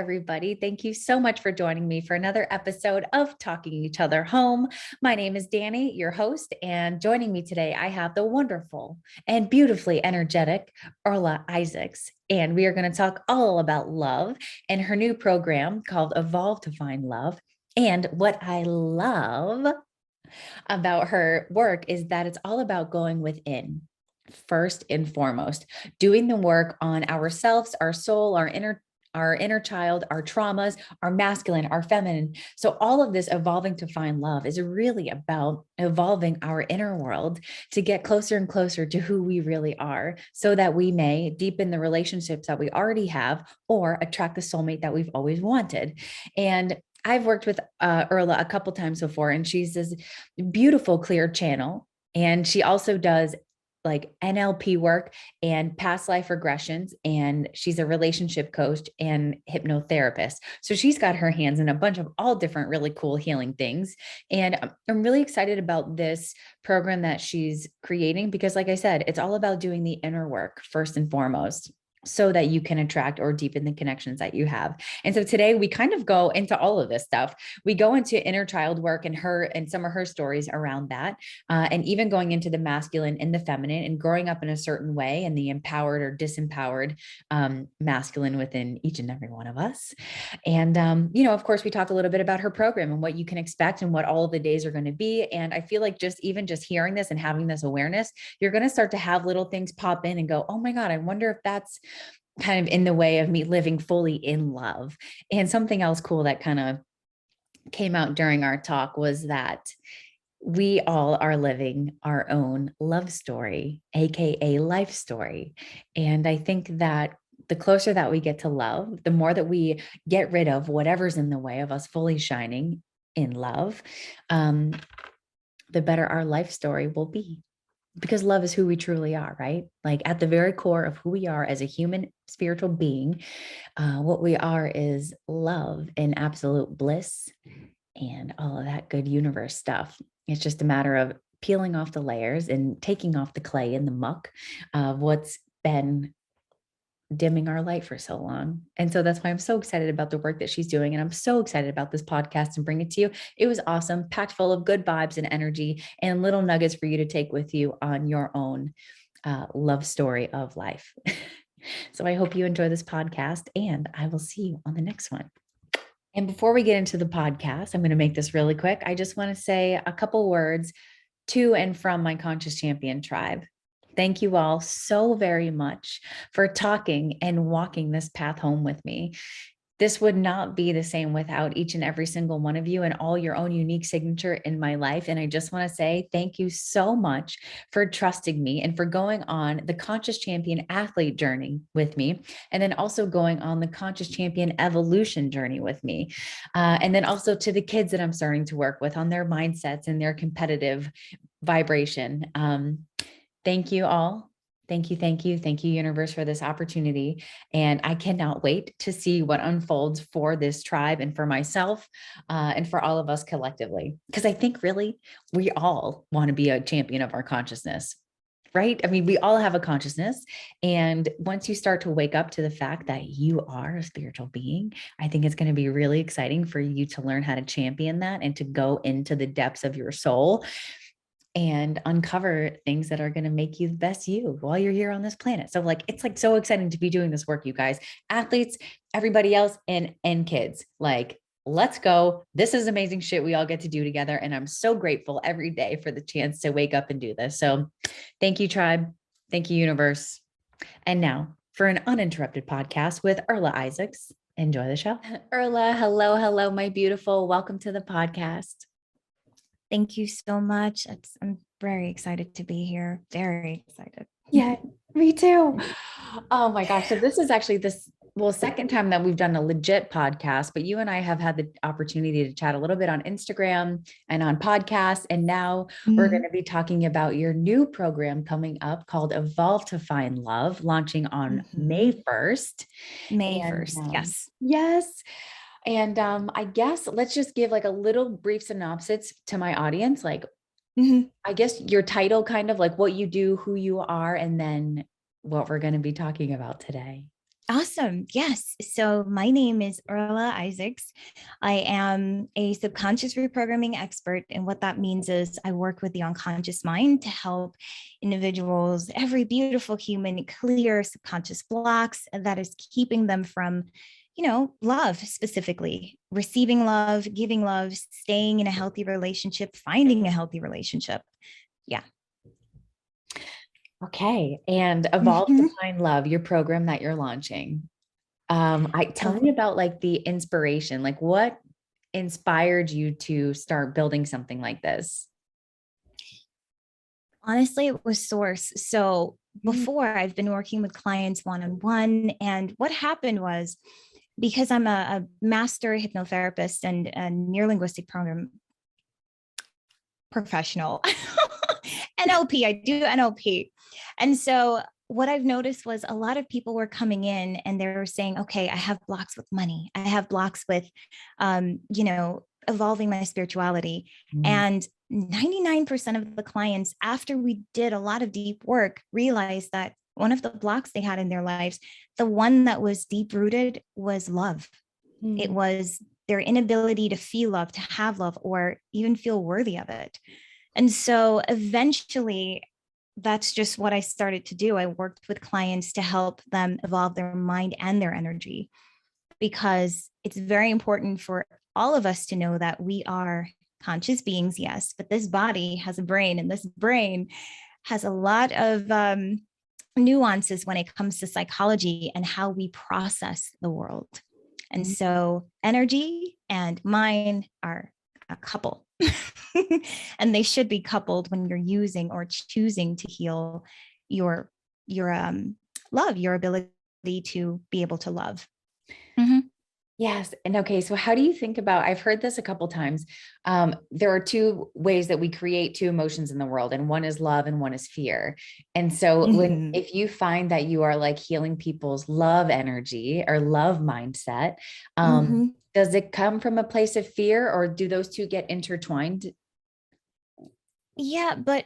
everybody. Thank you so much for joining me for another episode of Talking Each Other Home. My name is Dani, your host, and joining me today, I have the wonderful and beautifully energetic Earla Isaacs. And we are going to talk all about love and her new program called Evolve to Find Love. And what I love about her work is that it's all about going within. First and foremost, doing the work on ourselves, our soul, our inner child, our traumas, our masculine, our feminine. So all of this evolving to find love is really about evolving our inner world to get closer and closer to who we really are, so that we may deepen the relationships that we already have or attract the soulmate that we've always wanted. And I've worked with Earla a couple times before, and she's this beautiful, clear channel. And she also does like NLP work and past life regressions. And she's a relationship coach and hypnotherapist. So she's got her hands in a bunch of all different really cool healing things. And I'm really excited about this program that she's creating, because like I said, it's all about doing the inner work first and foremost, so that you can attract or deepen the connections that you have. And so today we kind of go into all of this stuff. We go into inner child work and some of her stories around that, and even going into the masculine and the feminine and growing up in a certain way and the empowered or disempowered masculine within each and every one of us. And, of course, we talk a little bit about her program and what you can expect and what all of the days are going to be. And I feel like just hearing this and having this awareness, you're going to start to have little things pop in and go, oh my God, I wonder if that's kind of in the way of me living fully in love. And something else cool that kind of came out during our talk was that we all are living our own love story, AKA life story. And I think that the closer that we get to love, the more that we get rid of whatever's in the way of us fully shining in love, the better our life story will be. Because love is who we truly are, right? Like at the very core of who we are as a human spiritual being, what we are is love and absolute bliss and all of that good universe stuff. It's just a matter of peeling off the layers and taking off the clay and the muck of what's been dimming our light for so long. And so that's why I'm so excited about the work that she's doing. And I'm so excited about this podcast and bring it to you. It was awesome, packed full of good vibes and energy and little nuggets for you to take with you on your own love story of life. So I hope you enjoy this podcast, and I will see you on the next one. And before we get into the podcast, I'm going to make this really quick. I just want to say a couple words to and from my Conscious Champion tribe. Thank you all so very much for talking and walking this path home with me. This would not be the same without each and every single one of you and all your own unique signature in my life. And I just want to say thank you so much for trusting me and for going on the Conscious Champion athlete journey with me. And then also going on the Conscious Champion evolution journey with me. And then also to the kids that I'm starting to work with on their mindsets and their competitive vibration. Thank you all. Thank you, universe, for this opportunity. And I cannot wait to see what unfolds for this tribe and for myself and for all of us collectively. Because I think really we all want to be a champion of our consciousness, right? I mean, we all have a consciousness. And once you start to wake up to the fact that you are a spiritual being, I think it's going to be really exciting for you to learn how to champion that and to go into the depths of your soul and uncover things that are going to make you the best you while you're here on this planet. So it's so exciting to be doing this work, you guys, athletes, everybody else, and kids. Let's go. This is amazing shit we all get to do together. And I'm so grateful every day for the chance to wake up and do this. So thank you, tribe. Thank you, universe. And now for an uninterrupted podcast with Earla Isaacs. Enjoy the show. Earla, hello, my beautiful. Welcome to the podcast. Thank you so much. I'm very excited to be here. Very excited. Yeah, me too. Oh my gosh. So this is actually second time that we've done a legit podcast, but you and I have had the opportunity to chat a little bit on Instagram and on podcasts. And now we're going to be talking about your new program coming up called Evolve to Find Love, launching on May 1st. May 1st. Yes. Yes. And I guess let's just give a little brief synopsis to my audience. I guess your title, kind of what you do, who you are, and then what we're going to be talking about today. Awesome. Yes. So my name is Earla Isaacs. I am a subconscious reprogramming expert. And what that means is I work with the unconscious mind to help individuals, every beautiful human, clear subconscious blocks that is keeping them from, love specifically, receiving love, giving love, staying in a healthy relationship, finding a healthy relationship. Yeah. Okay. And Evolve to Find Love, your program that you're launching. I tell me about like the inspiration, like what inspired you to start building something like this? Honestly, it was source. So Mm. before I've been working with clients one-on-one, and what happened was because I'm a master hypnotherapist and a neuro-linguistic program professional, NLP, I do NLP. And so what I've noticed was a lot of people were coming in and they were saying, okay, I have blocks with money. I have blocks with, evolving my spirituality. Mm. And 99% of the clients, after we did a lot of deep work, realized that one of the blocks they had in their lives, the one that was deep rooted was love. It Mm. was their inability to feel love, to have love, or even feel worthy of it. And so eventually, that's just what I started to do. I worked with clients to help them evolve their mind and their energy, because it's very important for all of us to know that we are conscious beings, yes, but this body has a brain, and this brain has a lot of nuances when it comes to psychology and how we process the world. And so energy and mind are a couple. And they should be coupled when you're using or choosing to heal your love, your ability to be able to love. Mm-hmm. Yes. And okay, so how do you think about, I've heard this a couple times. There are two ways that we create two emotions in the world, and one is love and one is fear. And so Mm-hmm. if you find that you are like healing people's love energy or love mindset, Mm-hmm. does it come from a place of fear, or do those two get intertwined? Yeah, but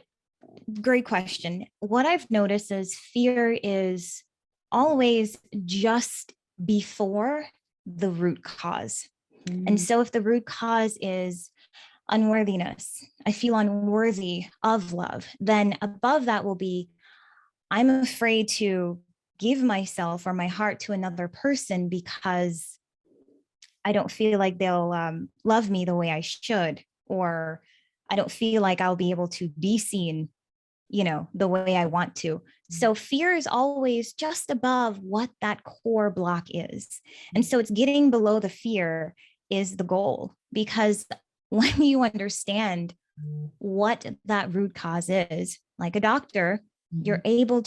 great question. What I've noticed is fear is always just before the root cause. And Mm. so if the root cause is unworthiness, I feel unworthy of love, then above that will be, I'm afraid to give myself or my heart to another person because I don't feel like they'll love me the way I should, or I don't feel like I'll be able to be seen, the way I want to. So fear is always just above what that core block is. And so it's getting below the fear is the goal, because when you understand what that root cause is, like a doctor, Mhm. you're able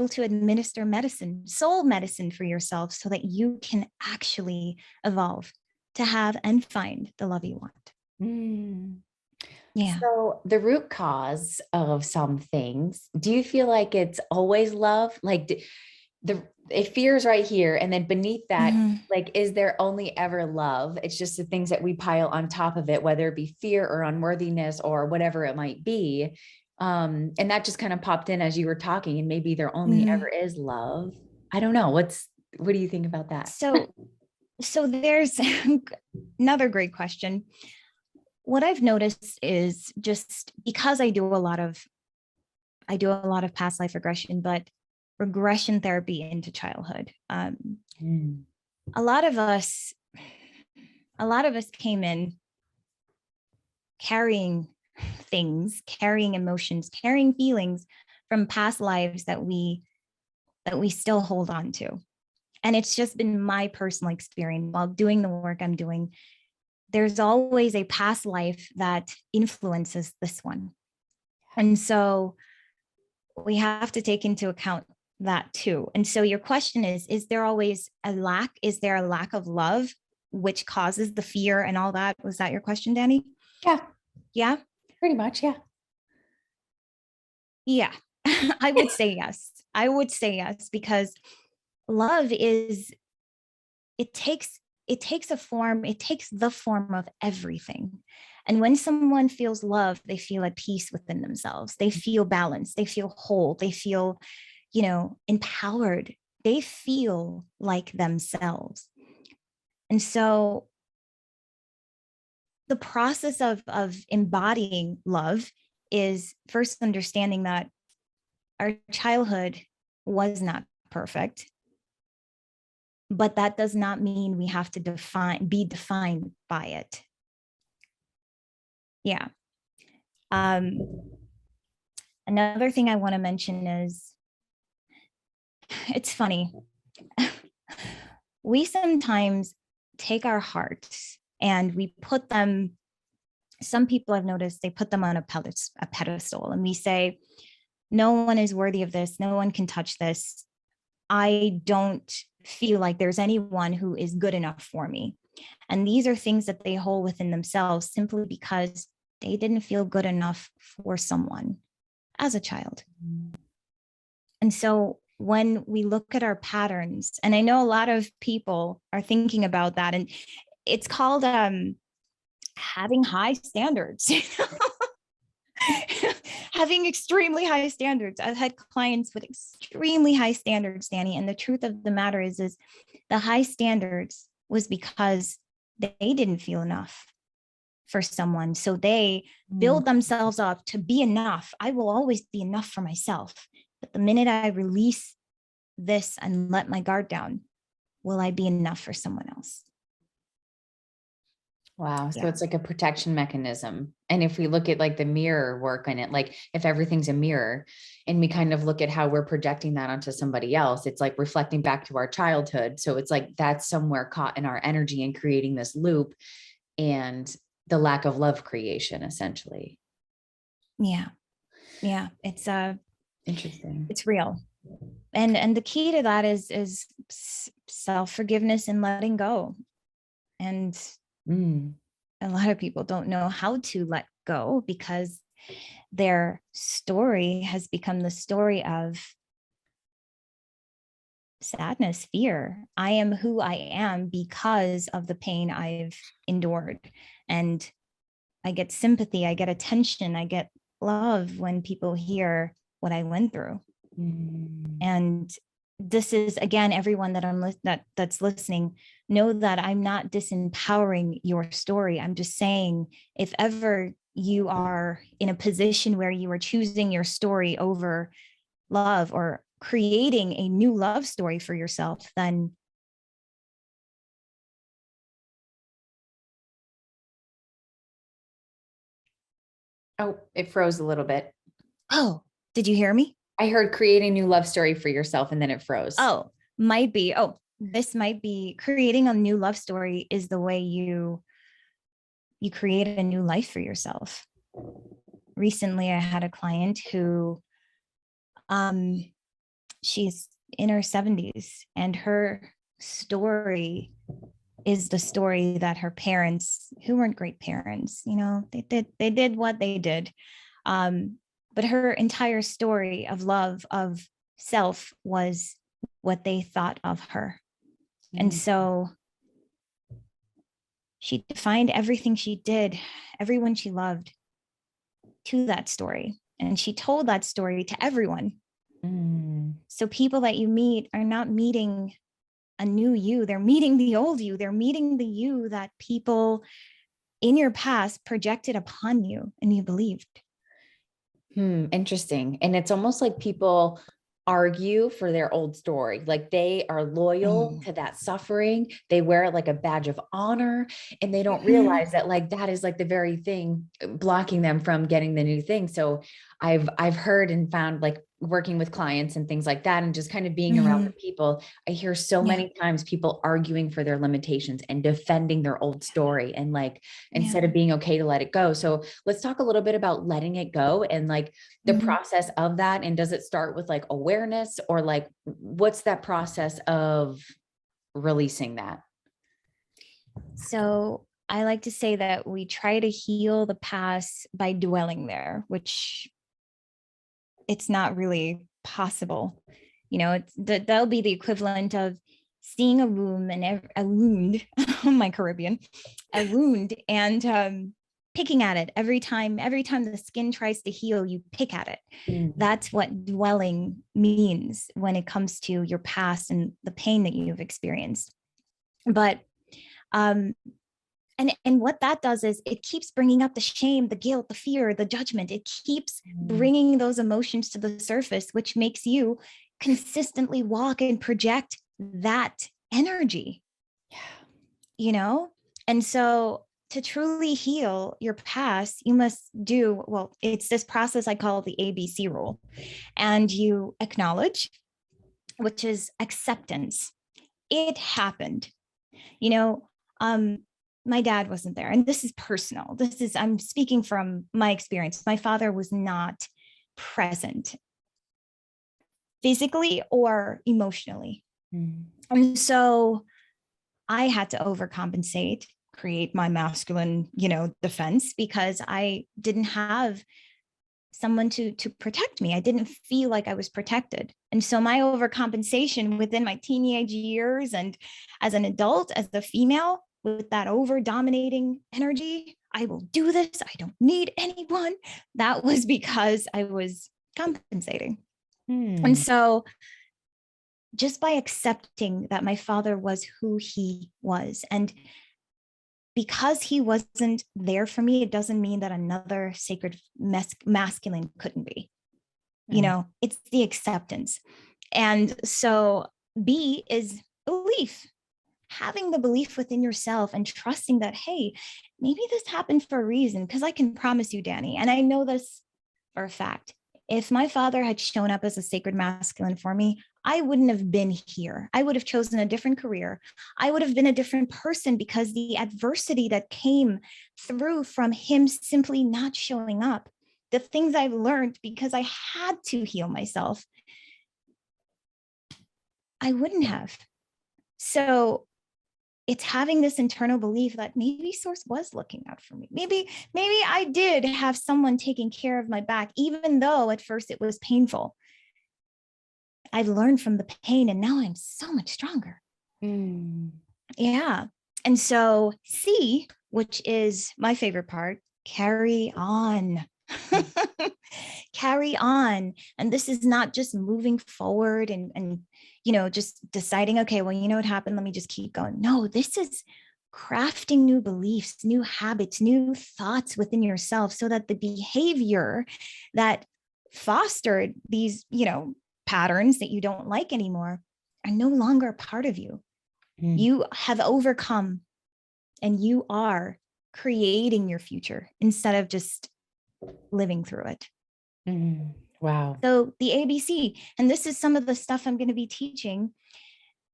to administer medicine, soul medicine for yourself, so that you can actually evolve to have and find the love you want. Mm. Yeah. So the root cause of some things, do you feel like it's always love? Like it fears right here, and then beneath that, Mhm. like, is there only ever love? It's just the things that we pile on top of it, whether it be fear or unworthiness or whatever it might be. And that just kind of popped in as you were talking, and maybe there only ever Mhm. is love. I don't know. What do you think about that? So, so there's another great question. What I've noticed is, just because I do a lot of past life regression, but regression therapy into childhood. Mm. A lot of us, a lot of us came in carrying things, carrying emotions, carrying feelings from past lives that we still hold on to. And it's just been my personal experience while doing the work I'm doing. There's always a past life that influences this one. And so we have to take into account that too. And so your question is there always a lack? Is there a lack of love, which causes the fear and all that? Was that your question, Dani? Yeah, Yeah. pretty much. Yeah. Yeah. I would say yes. I would say yes, because love is, it takes a form, it takes the form of everything. And when someone feels love, they feel at peace within themselves. They feel balanced, they feel whole, they feel, empowered. they feel like themselves. And so the process of embodying love is first understanding that our childhood was not perfect, but that does not mean we have to be defined by it. Yeah. Another thing I want to mention is, it's funny. We sometimes take our hearts and we put them, some people I've noticed, they put them on a pedestal, and we say, no one is worthy of this. No one can touch this. I don't feel like there's anyone who is good enough for me. And these are things that they hold within themselves simply because they didn't feel good enough for someone as a child. And so when we look at our patterns, and I know a lot of people are thinking about that, and it's called having high standards. Having extremely high standards. I've had clients with extremely high standards, Dani. And the truth of the matter is the high standards was because they didn't feel enough for someone. So they build themselves up to be enough. I will always be enough for myself. But the minute I release this and let my guard down, will I be enough for someone else? Wow. So it's like a protection mechanism. And if we look at like the mirror work on it, like if everything's a mirror and we kind of look at how we're projecting that onto somebody else, it's like reflecting back to our childhood. So it's like that's somewhere caught in our energy and creating this loop and the lack of love creation, essentially. Yeah. Yeah. It's interesting. It's real. And the key to that is self-forgiveness and letting go. And a lot of people don't know how to let go because their story has become the story of sadness, fear. I am who I am because of the pain I've endured. And I get sympathy, I get attention, I get love when people hear what I went through. And this is, again, everyone that's listening, know that I'm not disempowering your story. I'm just saying, if ever you are in a position where you are choosing your story over love or creating a new love story for yourself, then oh, it froze a little bit. Oh, did you hear me? I heard create a new love story for yourself and then it froze. Oh, might be. Oh, this might be creating a new love story is the way you create a new life for yourself. Recently, I had a client who she's in her 70s and her story is the story that her parents, who weren't great parents, they did what they did. But her entire story of love, of self, was what they thought of her. And so she defined everything she did, everyone she loved, to that story. And she told that story to everyone. So people that you meet are not meeting a new you. They're meeting the old you. They're meeting the you that people in your past projected upon you and you believed. Interesting. And it's almost like people argue for their old story. Like they are loyal to that suffering. They wear it like a badge of honor, and they don't realize that like that is like the very thing blocking them from getting the new thing. So I've heard and found, like working with clients and things like that, and just kind of being around the people, I hear so many times people arguing for their limitations and defending their old story, and like instead of being okay to let it go. So let's talk a little bit about letting it go and like the process of that. And does it start with like awareness, or like what's that process of releasing that? So I like to say that we try to heal the past by dwelling there, which it's not really possible. That'll be the equivalent of seeing a wound, my Caribbean, a wound, and picking at it every time the skin tries to heal, you pick at it. Mm. That's what dwelling means when it comes to your past and the pain that you've experienced. But and what that does is it keeps bringing up the shame, the guilt, the fear, the judgment. It keeps bringing those emotions to the surface, which makes you consistently walk and project that energy. Yeah. And so to truly heal your past, you must do, well, it's this process I call the ABC rule. And you acknowledge, which is acceptance. It happened. My dad wasn't there. And this is personal. I'm speaking from my experience. My father was not present physically or emotionally. And so I had to overcompensate, create my masculine, defense, because I didn't have someone to protect me. I didn't feel like I was protected. And so my overcompensation within my teenage years and as an adult, as a female, with that over dominating energy, I will do this, I don't need anyone. That was because I was compensating. And so just by accepting that my father was who he was, and because he wasn't there for me, it doesn't mean that another sacred masculine couldn't be. It's the acceptance. And so B is belief. Having the belief within yourself and trusting that, hey, maybe this happened for a reason. Because I can promise you, Dani, and I know this for a fact, if my father had shown up as a sacred masculine for me, I wouldn't have been here. I would have chosen a different career. I would have been a different person, because the adversity that came through from him simply not showing up, the things I've learned because I had to heal myself, I wouldn't have. So it's having this internal belief that maybe source was looking out for me. Maybe I did have someone taking care of my back, even though at first it was painful. I've learned from the pain, and now I'm so much stronger. Yeah. And so C, which is my favorite part, carry on. Carry on. And this is not just moving forward and just deciding, okay, well, what happened? Let me just keep going. No, this is crafting new beliefs, new habits, new thoughts within yourself, so that the behavior that fostered these, patterns that you don't like anymore are no longer a part of you. You have overcome, and you are creating your future instead of just living through it. Wow. So the ABC, and this is some of the stuff I'm going to be teaching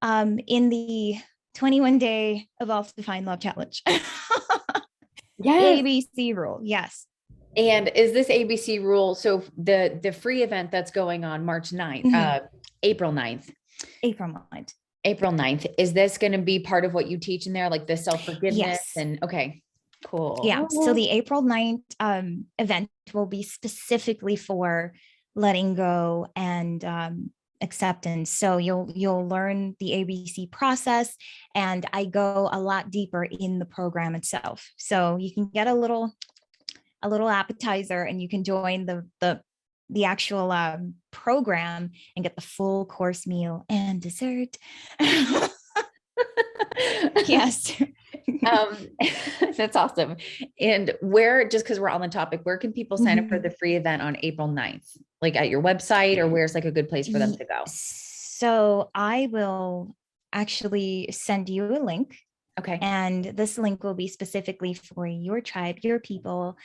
in the 21-day Evolve to Find Love Challenge. Yes. ABC rule. Yes. And is this ABC rule? So the free event that's going on March 9th, April 9th. April 9th. Is this going to be part of what you teach in there? Like the self-forgiveness? Yes. And okay, cool. Yeah. So the April 9th event will be specifically for letting go and acceptance. So you'll learn the ABC process, and I go a lot deeper in the program itself. So you can get a little appetizer, and you can join the actual program and get the full course meal and dessert. Yes. That's awesome. And just because we're on the topic, where can people sign up for the free event on April 9th? Like at your website, or where's like a good place for them to go? So I will actually send you a link. Okay. And this link will be specifically for your tribe, your people.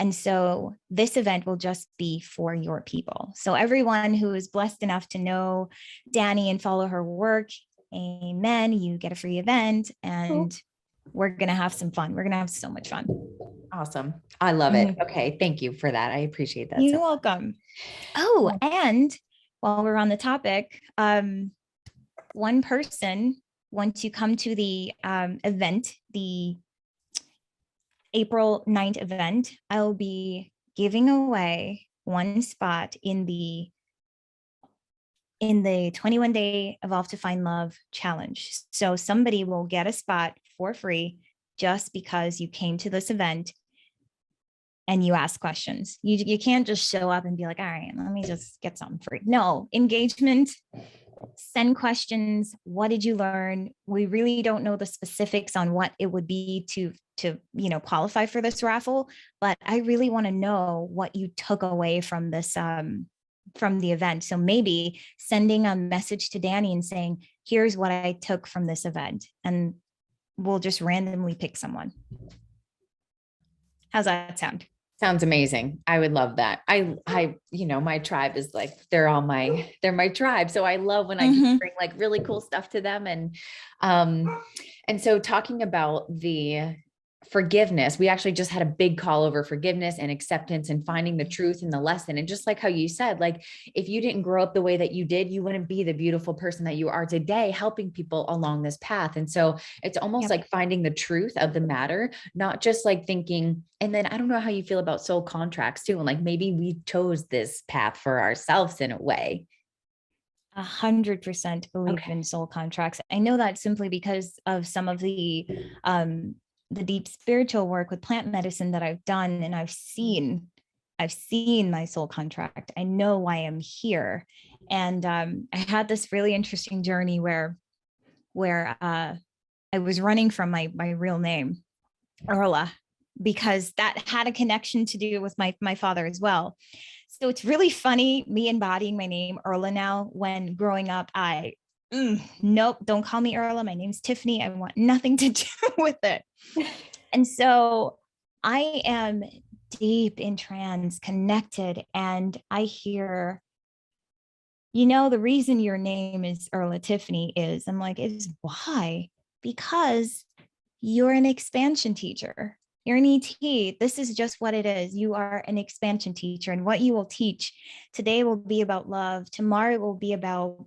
And so this event will just be for your people. So everyone who is blessed enough to know Dani and follow her work, amen, you get a free event, and we're going to have some fun. We're going to have so much fun. Awesome. I love it. Okay. Thank you for that. I appreciate that. You're welcome. Oh, and while we're on the topic, one person, once you come to the event, the April 9th event, I'll be giving away one spot in the 21-day Evolve to Find Love challenge. So somebody will get a spot for free just because you came to this event. and you ask questions. You can't just show up and be like, all right, let me just get something free. No, engagement, send questions. What did you learn? We really don't know the specifics on what it would be to qualify for this raffle, but I really want to know what you took away from this from the event. So maybe sending a message to Dani and saying, here's what I took from this event, and we'll just randomly pick someone. How's that sound? Sounds amazing. I would love that. My tribe is like, they're my tribe. So I love when I can bring like really cool stuff to them. And so talking about the forgiveness, we actually just had a big call over forgiveness and acceptance and finding the truth in the lesson. And just like how you said, like, if you didn't grow up the way that you did, you wouldn't be the beautiful person that you are today, helping people along this path. And so it's almost like finding the truth of the matter, not just like thinking, and then I don't know how you feel about soul contracts too. And like, maybe we chose this path for ourselves in a way. 100% believe in soul contracts. I know that simply because of some of the deep spiritual work with plant medicine that I've done, and I've seen my soul contract. I know why I'm here. And I had this really interesting journey where I was running from my real name, Earla, because that had a connection to do with my father as well. So it's really funny me embodying my name Earla now, when growing up, nope, don't call me Earla. My name's Tiffany. I want nothing to do with it. And so I am deep in trance, connected, and I hear, the reason your name is Earla Tiffany is, I'm like, is why? Because you're an expansion teacher. You're an ET. This is just what it is. You are an expansion teacher. And what you will teach today will be about love. Tomorrow it will be about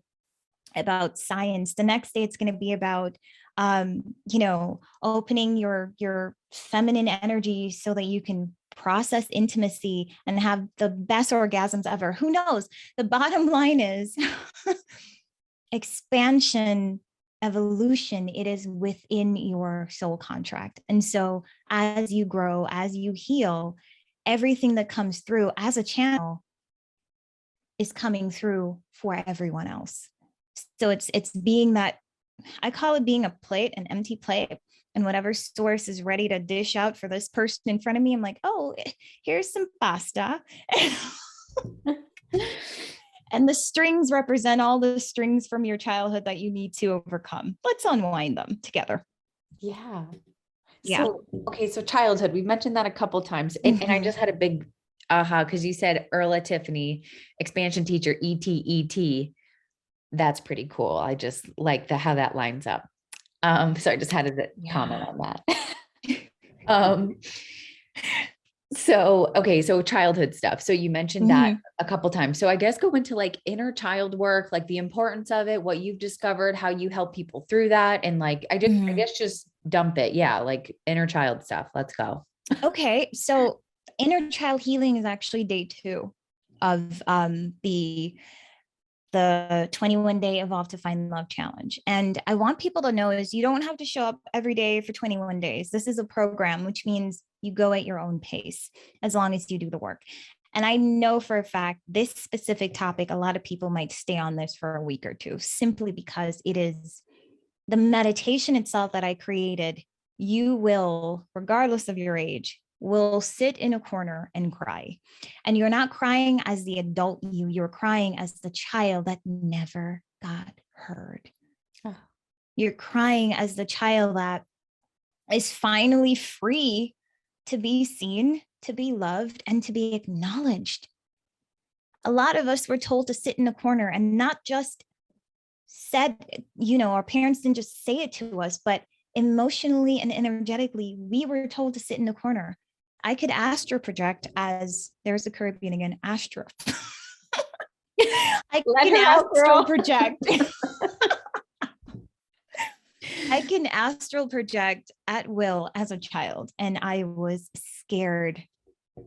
science. The next day it's going to be about opening your feminine energy so that you can process intimacy and have the best orgasms ever. Who knows? The bottom line is expansion, evolution. It is within your soul contract. And so as you grow, as you heal, everything that comes through as a channel is coming through for everyone else. So it's being that, I call it being a plate, an empty plate, and whatever source is ready to dish out for this person in front of me, I'm like, oh, here's some pasta. And the strings represent all the strings from your childhood that you need to overcome. Let's unwind them together. Yeah. Yeah. So, okay. So childhood, we mentioned that a couple of times, and I just had a big aha, because you said Earla Tiffany, expansion teacher, ET. That's pretty cool. I just like how that lines up. So I just had to comment on that. So childhood stuff. So you mentioned that a couple times. So I guess go into like inner child work, like the importance of it, what you've discovered, how you help people through that. And like, I guess just dump it. Yeah. Like inner child stuff. Let's go. Okay. So inner child healing is actually day 2 of the 21-day Evolve to Find Love challenge. And I want people to know is you don't have to show up every day for 21 days. This is a program, which means you go at your own pace as long as you do the work. And I know for a fact, this specific topic, a lot of people might stay on this for a week or two, simply because it is the meditation itself that I created. You will, regardless of your age, will sit in a corner and cry. And you're not crying as the adult you're crying as the child that never got heard. Oh. You're crying as the child that is finally free to be seen, to be loved, and to be acknowledged. A lot of us were told to sit in a corner, and not just said, our parents didn't just say it to us, but emotionally and energetically, we were told to sit in the corner. I could astral project as, there's the Caribbean again, astral. I can astral project. I can astral project at will as a child, and I was scared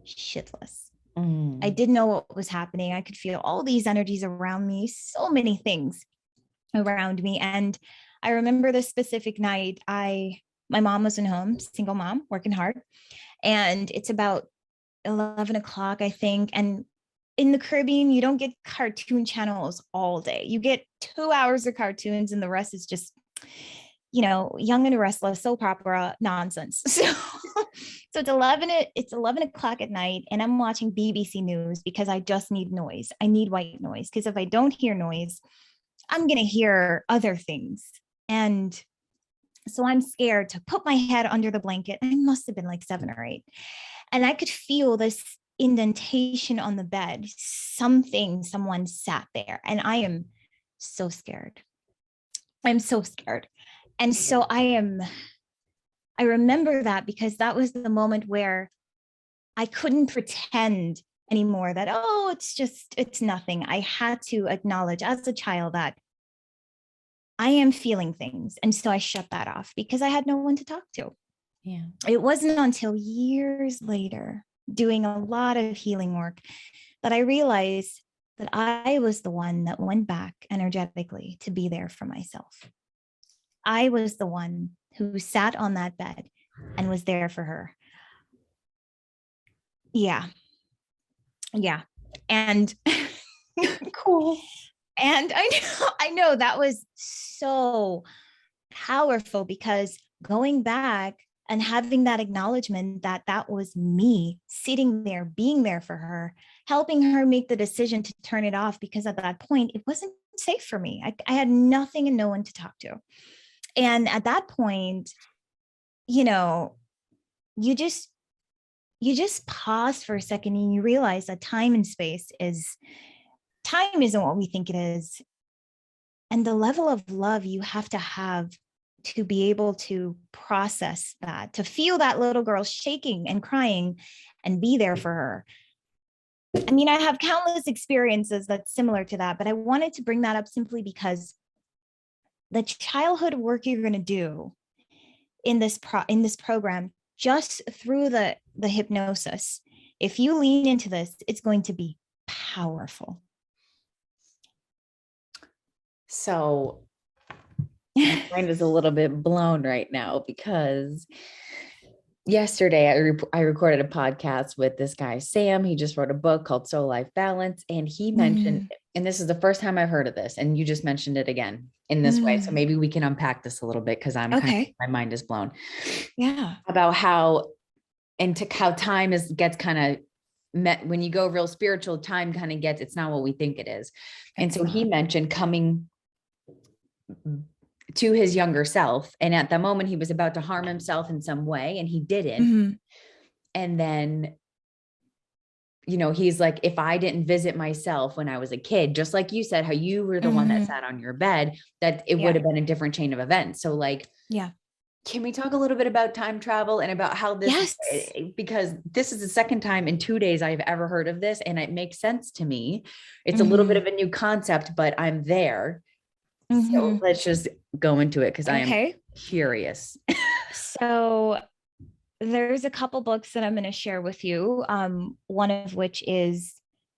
shitless. I didn't know what was happening. I could feel all these energies around me, so many things around me. And I remember this specific night, my mom wasn't home, single mom, working hard. And it's about 11 o'clock, I think. And in the Caribbean, you don't get cartoon channels all day. You get 2 hours of cartoons and the rest is just, Young and the Restless, soap opera nonsense. So it's 11 o'clock at night and I'm watching BBC News because I just need noise. I need white noise because if I don't hear noise, I'm going to hear other things. And so I'm scared to put my head under the blanket. I must have been like 7 or 8. And I could feel this indentation on the bed. Someone sat there and I am so scared. I'm so scared. And so I remember that because that was the moment where I couldn't pretend anymore that, oh, it's nothing. I had to acknowledge as a child that I am feeling things. And so I shut that off because I had no one to talk to. Yeah. It wasn't until years later, doing a lot of healing work, that I realized that I was the one that went back energetically to be there for myself. I was the one who sat on that bed and was there for her. Yeah. And Cool. And I know that was so powerful because going back and having that acknowledgement that that was me sitting there, being there for her, helping her make the decision to turn it off, because at that point, it wasn't safe for me. I had nothing and no one to talk to. And at that point, you just pause for a second and you realize that time isn't what we think it is. And the level of love you have to be able to process that, to feel that little girl shaking and crying and be there for her. I mean, I have countless experiences that's similar to that, but I wanted to bring that up simply because the childhood work you're going to do in this program, just through the hypnosis, if you lean into this, it's going to be powerful. So my mind is a little bit blown right now because yesterday I recorded a podcast with this guy, Sam. He just wrote a book called Soul Life Balance. And he mentioned, and this is the first time I've heard of this, and you just mentioned it again in this way. So maybe we can unpack this a little bit because my mind is blown. Yeah. About how time gets kind of met when you go real spiritual. Time kind of gets, it's not what we think it is. And so he mentioned coming to his younger self. And at the moment he was about to harm himself in some way and he didn't. And then, he's like, if I didn't visit myself when I was a kid, just like you said, how you were the one that sat on your bed, that it would have been a different chain of events. So can we talk a little bit about time travel and about how this, because this is the second time in 2 days I've ever heard of this and it makes sense to me. It's a little bit of a new concept, but I'm there. So let's just go into it because I am curious. So there's a couple books that I'm going to share with you. One of which is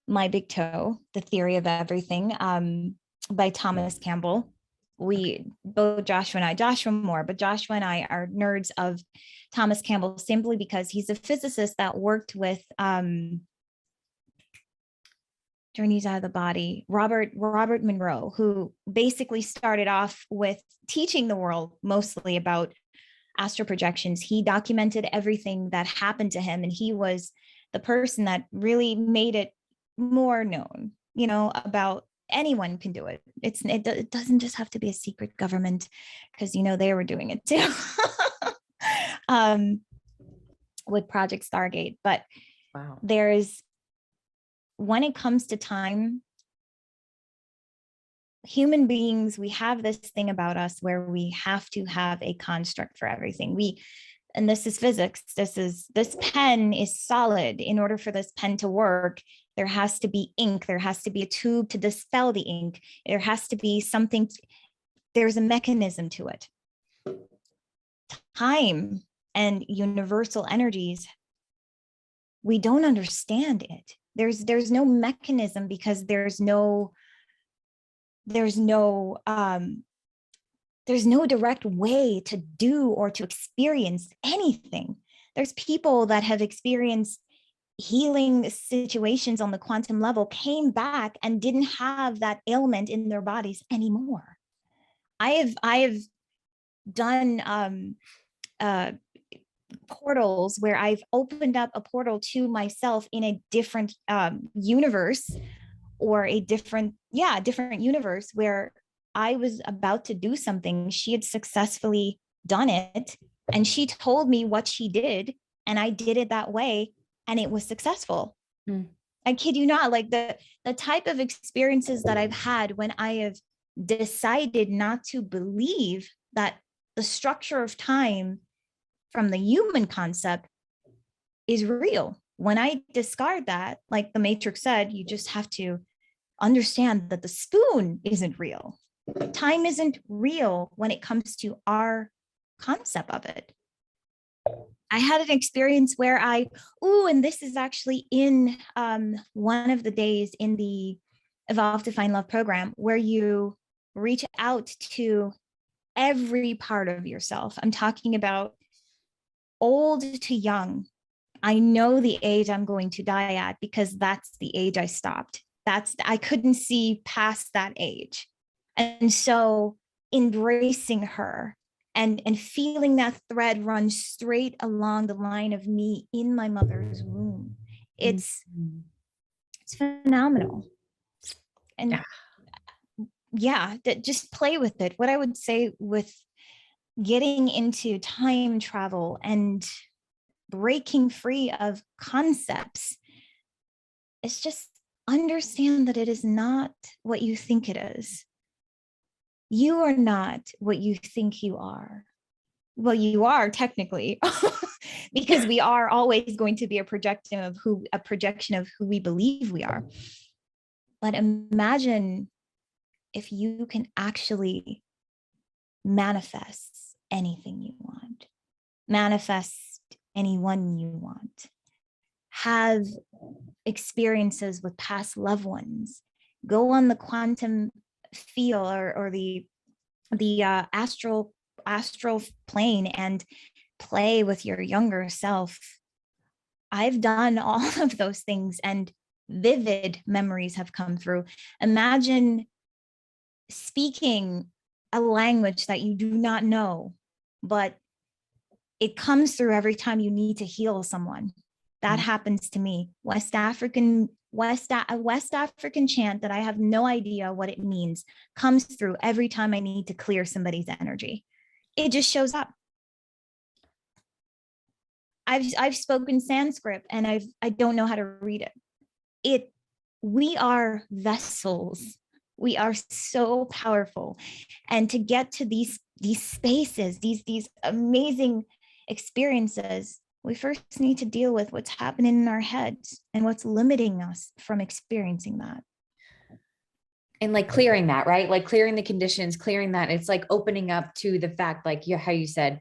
My Big Toe, The Theory of Everything, by Thomas Campbell. Joshua and I are nerds of Thomas Campbell simply because he's a physicist that worked with Journeys Out of the Body, Robert Monroe, who basically started off with teaching the world mostly about astral projections. He documented everything that happened to him, and he was the person that really made it more known, about anyone can do it. It doesn't just have to be a secret government, because they were doing it too with Project Stargate. But wow. When it comes to time, human beings, we have this thing about us where we have to have a construct for everything. And this is physics. This pen is solid. In order for this pen to work, there has to be ink. There has to be a tube to dispel the ink. There has to be something. There's a mechanism to it. Time and universal energies, we don't understand it. There's no mechanism because there's no direct way to do or to experience anything. There's people that have experienced healing situations on the quantum level came back and didn't have that ailment in their bodies anymore. I have done portals where I've opened up a portal to myself in a different universe, or a different universe, where I was about to do something. She had successfully done it, and she told me what she did, and I did it that way, and it was successful. I kid you not. Like the type of experiences that I've had when I have decided not to believe that the structure of time from the human concept is real. When I discard that, like the Matrix said, you just have to understand that the spoon isn't real. Time isn't real when it comes to our concept of it. I had an experience where and this is actually in one of the days in the Evolve to Find Love program, where you reach out to every part of yourself. I'm talking about old to young. I know the age I'm going to die at, because that's the age I stopped. I couldn't see past that age. And so embracing her and feeling that thread run straight along the line of me in my mother's womb, it's phenomenal. And just play with it. What I would say with getting into time travel and breaking free of concepts, it's just understand that it is not what you think it is. You are not what you think you are. Well, you are technically, because we are always going to be a projection of who we believe we are. But imagine if you can actually manifest anything you want, manifest anyone you want, have experiences with past loved ones, go on the quantum field or the astral plane and play with your younger self. I've done all of those things, and vivid memories have come through. Imagine speaking a language that you do not know, but it comes through every time you need to heal someone. That happens to me. West African chant that I have no idea what it means comes through every time I need to clear somebody's energy. It just shows up. I've spoken Sanskrit and I don't know how to read it. We are vessels. We are so powerful. And to get to these spaces, these amazing experiences, we first need to deal with what's happening in our heads and what's limiting us from experiencing that. And like clearing that, right? Like clearing the conditions, clearing that. It's like opening up to the fact, like how you said,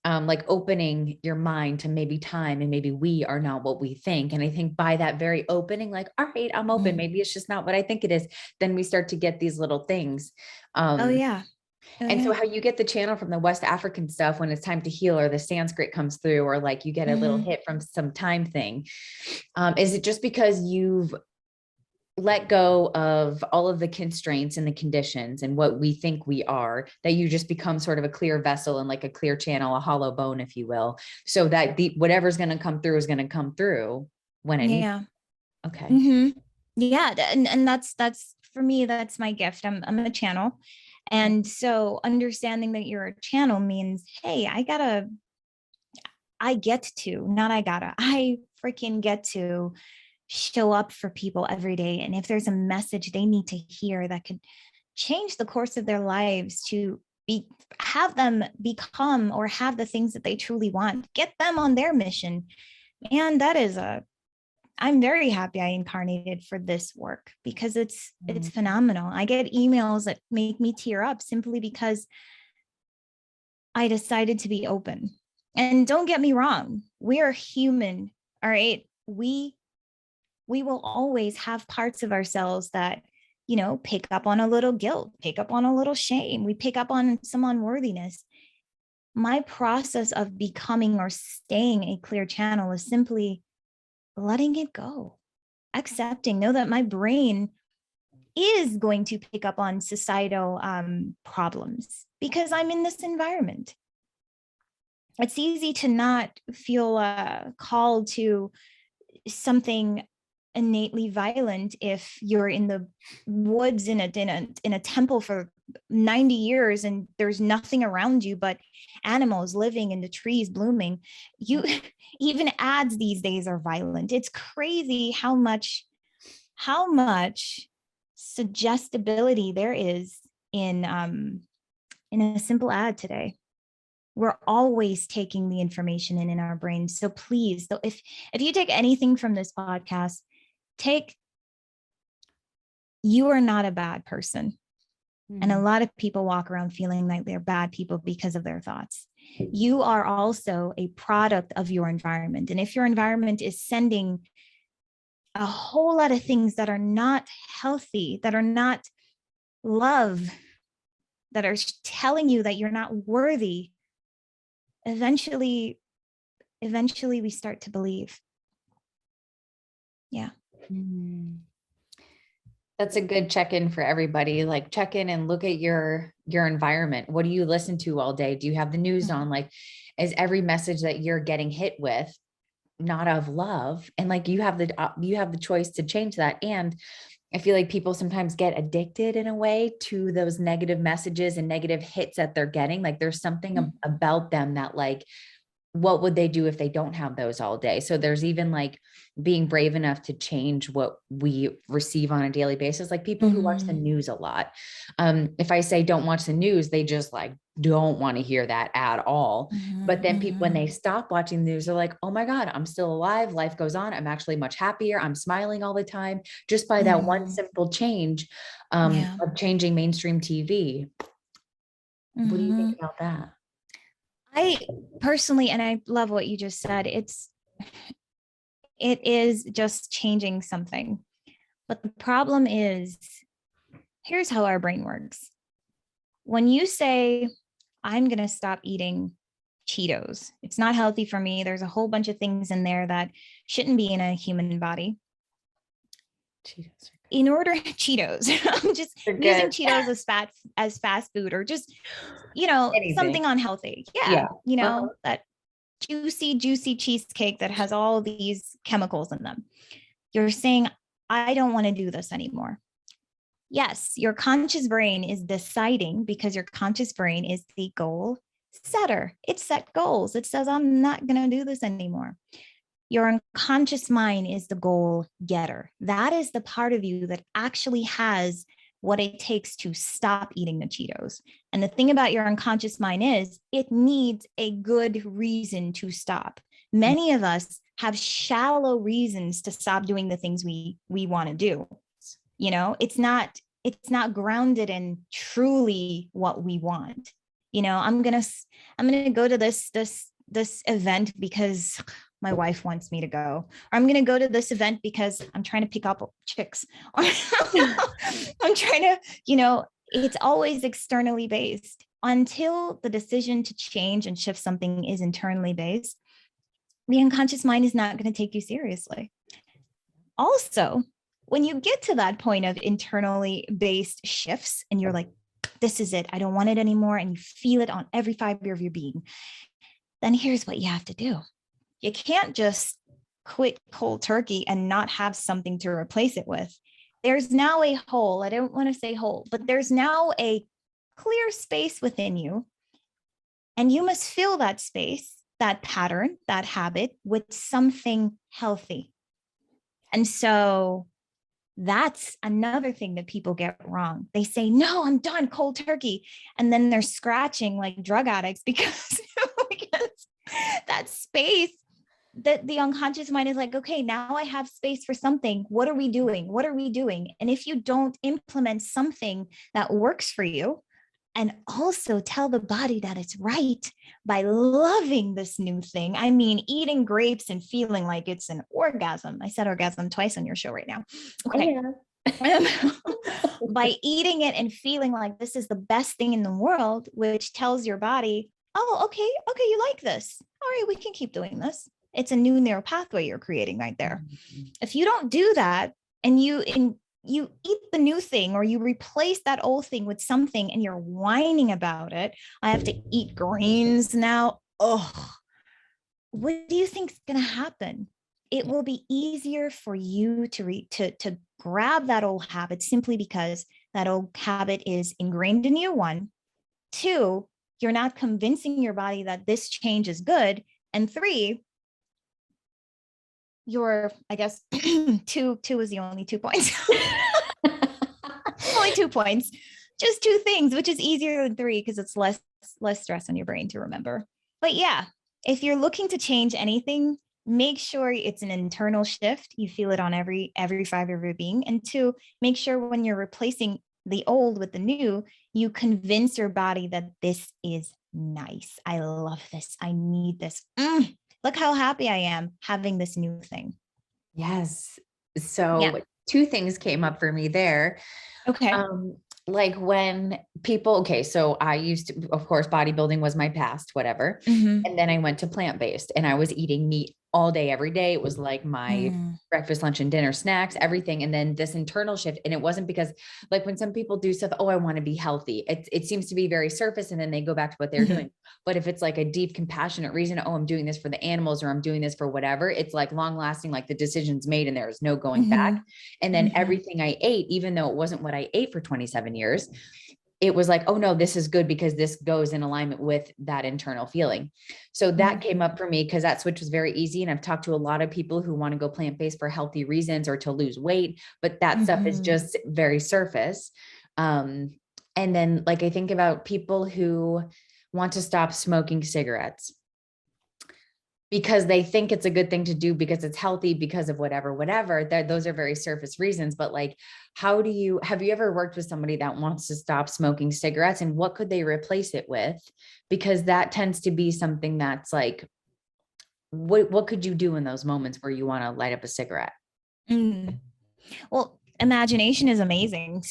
like opening your mind to maybe time and maybe we are not what we think. And I think by that very opening, like, all right, I'm open. Maybe it's just not what I think it is. Then we start to get these little things. So how you get the channel from the West African stuff when it's time to heal, or the Sanskrit comes through, or like you get a little hit from some time thing. Is it just because you've let go of all of the constraints and the conditions and what we think we are, that you just become sort of a clear vessel and like a clear channel, a hollow bone, if you will, so that whatever's going to come through is going to come through when it needs. Okay. Yeah. And that's for me, that's my gift. I'm a channel. And so understanding that you're a channel means, hey, I freaking get to show up for people every day. And if there's a message they need to hear that could change the course of their lives to have them become or have the things that they truly want, get them on their mission. And I'm very happy I incarnated for this work, because it's phenomenal. I get emails that make me tear up simply because I decided to be open. And don't get me wrong, we are human. All right. We will always have parts of ourselves that, pick up on a little guilt, pick up on a little shame. We pick up on some unworthiness. My process of becoming or staying a clear channel is simply letting it go, accepting, know that my brain is going to pick up on societal problems because I'm in this environment. It's easy to not feel called to something innately violent if you're in the woods in a temple for 90 years and there's nothing around you but animals living in the trees blooming. You even ads these days are violent. It's crazy how much suggestibility there is in a simple ad today. We're always taking the information in our brains. So please, though, if you take anything from this podcast, you are not a bad person. And a lot of people walk around feeling like they're bad people because of their thoughts. You are also a product of your environment. And if your environment is sending a whole lot of things that are not healthy, that are not love, that are telling you that you're not worthy, eventually we start to believe. Yeah. That's a good check-in for everybody. Like, check in and look at your environment. What do you listen to all day? Do you have the news on? Like, is every message that you're getting hit with not of love? And like, you have the choice to change that. And I feel like people sometimes get addicted in a way to those negative messages and negative hits that they're getting. Like, there's something about them that, like, what would they do if they don't have those all day? So there's even like being brave enough to change what we receive on a daily basis. Like people who watch the news a lot. If I say don't watch the news, they just like don't want to hear that at all. But then people, when they stop watching the news, they're like, oh my God, I'm still alive. Life goes on. I'm actually much happier. I'm smiling all the time just by that one simple change of changing mainstream TV. What do you think about that? I personally, and I love what you just said, it is just changing something. But the problem is, here's how our brain works. When you say, I'm going to stop eating Cheetos, it's not healthy for me. There's a whole bunch of things in there that shouldn't be in a human body. Cheetos, I'm just using Cheetos as fast food, or just, anything. Something unhealthy. Yeah. That juicy cheesecake that has all these chemicals in them. You're saying, I don't want to do this anymore. Yes, your conscious brain is deciding, because your conscious brain is the goal setter. It set goals. It says, I'm not going to do this anymore. Your unconscious mind is the goal getter. That is the part of you that actually has what it takes to stop eating the Cheetos. And the thing about your unconscious mind is it needs a good reason to stop. Many of us have shallow reasons to stop doing the things we want to do. It's not grounded in truly what we want. I'm going to go to this event because my wife wants me to go, or I'm going to go to this event because I'm trying to pick up chicks. I'm trying to, it's always externally based. Until the decision to change and shift something is internally based, the unconscious mind is not going to take you seriously. Also, when you get to that point of internally based shifts and you're like, this is it, I don't want it anymore, and you feel it on every fiber of your being, then here's what you have to do. You can't just quit cold turkey and not have something to replace it with. There's now a hole. I don't want to say hole, but there's now a clear space within you. And you must fill that space, that pattern, that habit with something healthy. And so that's another thing that people get wrong. They say, no, I'm done cold turkey. And then they're scratching like drug addicts because that space, that the unconscious mind is like, okay, now I have space for something. What are we doing? What are we doing? And if you don't implement something that works for you, and also tell the body that it's right by loving this new thing. I mean, eating grapes and feeling like it's an orgasm. I said orgasm twice on your show right now. Okay. Yeah. By eating it and feeling like this is the best thing in the world, which tells your body, oh, okay, you like this. All right, we can keep doing this. It's a new neural pathway you're creating right there. If you don't do that and you eat the new thing, or you replace that old thing with something and you're whining about it, I have to eat greens now. Oh, what do you think is going to happen? It will be easier for you to grab that old habit, simply because that old habit is ingrained in you. One, two, you're not convincing your body that this change is good. And three, you're, I guess, two is the only 2 points. Only 2 points, just two things, which is easier than three because it's less stress on your brain to remember. But yeah, if you're looking to change anything, make sure it's an internal shift. You feel it on every fiber of your being. And two, make sure when you're replacing the old with the new, you convince your body that this is nice. I love this. I need this. Look how happy I am having this new thing. Yes. So Yeah. two things came up for me there. Okay. Like when people, okay, so I used to, of course, bodybuilding was my past, whatever. Mm-hmm. And then I went to plant-based and I was eating meat all day, every day. It was like my breakfast, lunch, and dinner snacks, everything. And then this internal shift. And it wasn't because, like, when some people do stuff, oh, I want to be healthy. It seems to be very surface. And then they go back to what they're doing. But if it's like a deep, compassionate reason, oh, I'm doing this for the animals, or I'm doing this for whatever, it's like long lasting, like the decision's made and there is no going back. And then everything I ate, even though it wasn't what I ate for 27 years, it was like, oh no, this is good because this goes in alignment with that internal feeling. So that came up for me because that switch was very easy. And I've talked to a lot of people who want to go plant-based for healthy reasons or to lose weight, but that stuff is just very surface. And then, like, I think about people who want to stop smoking cigarettes because they think it's a good thing to do because it's healthy, because of whatever, those are very surface reasons. But like, have you ever worked with somebody that wants to stop smoking cigarettes, and what could they replace it with? Because that tends to be something that's like, what could you do in those moments where you want to light up a cigarette? Well, imagination is amazing.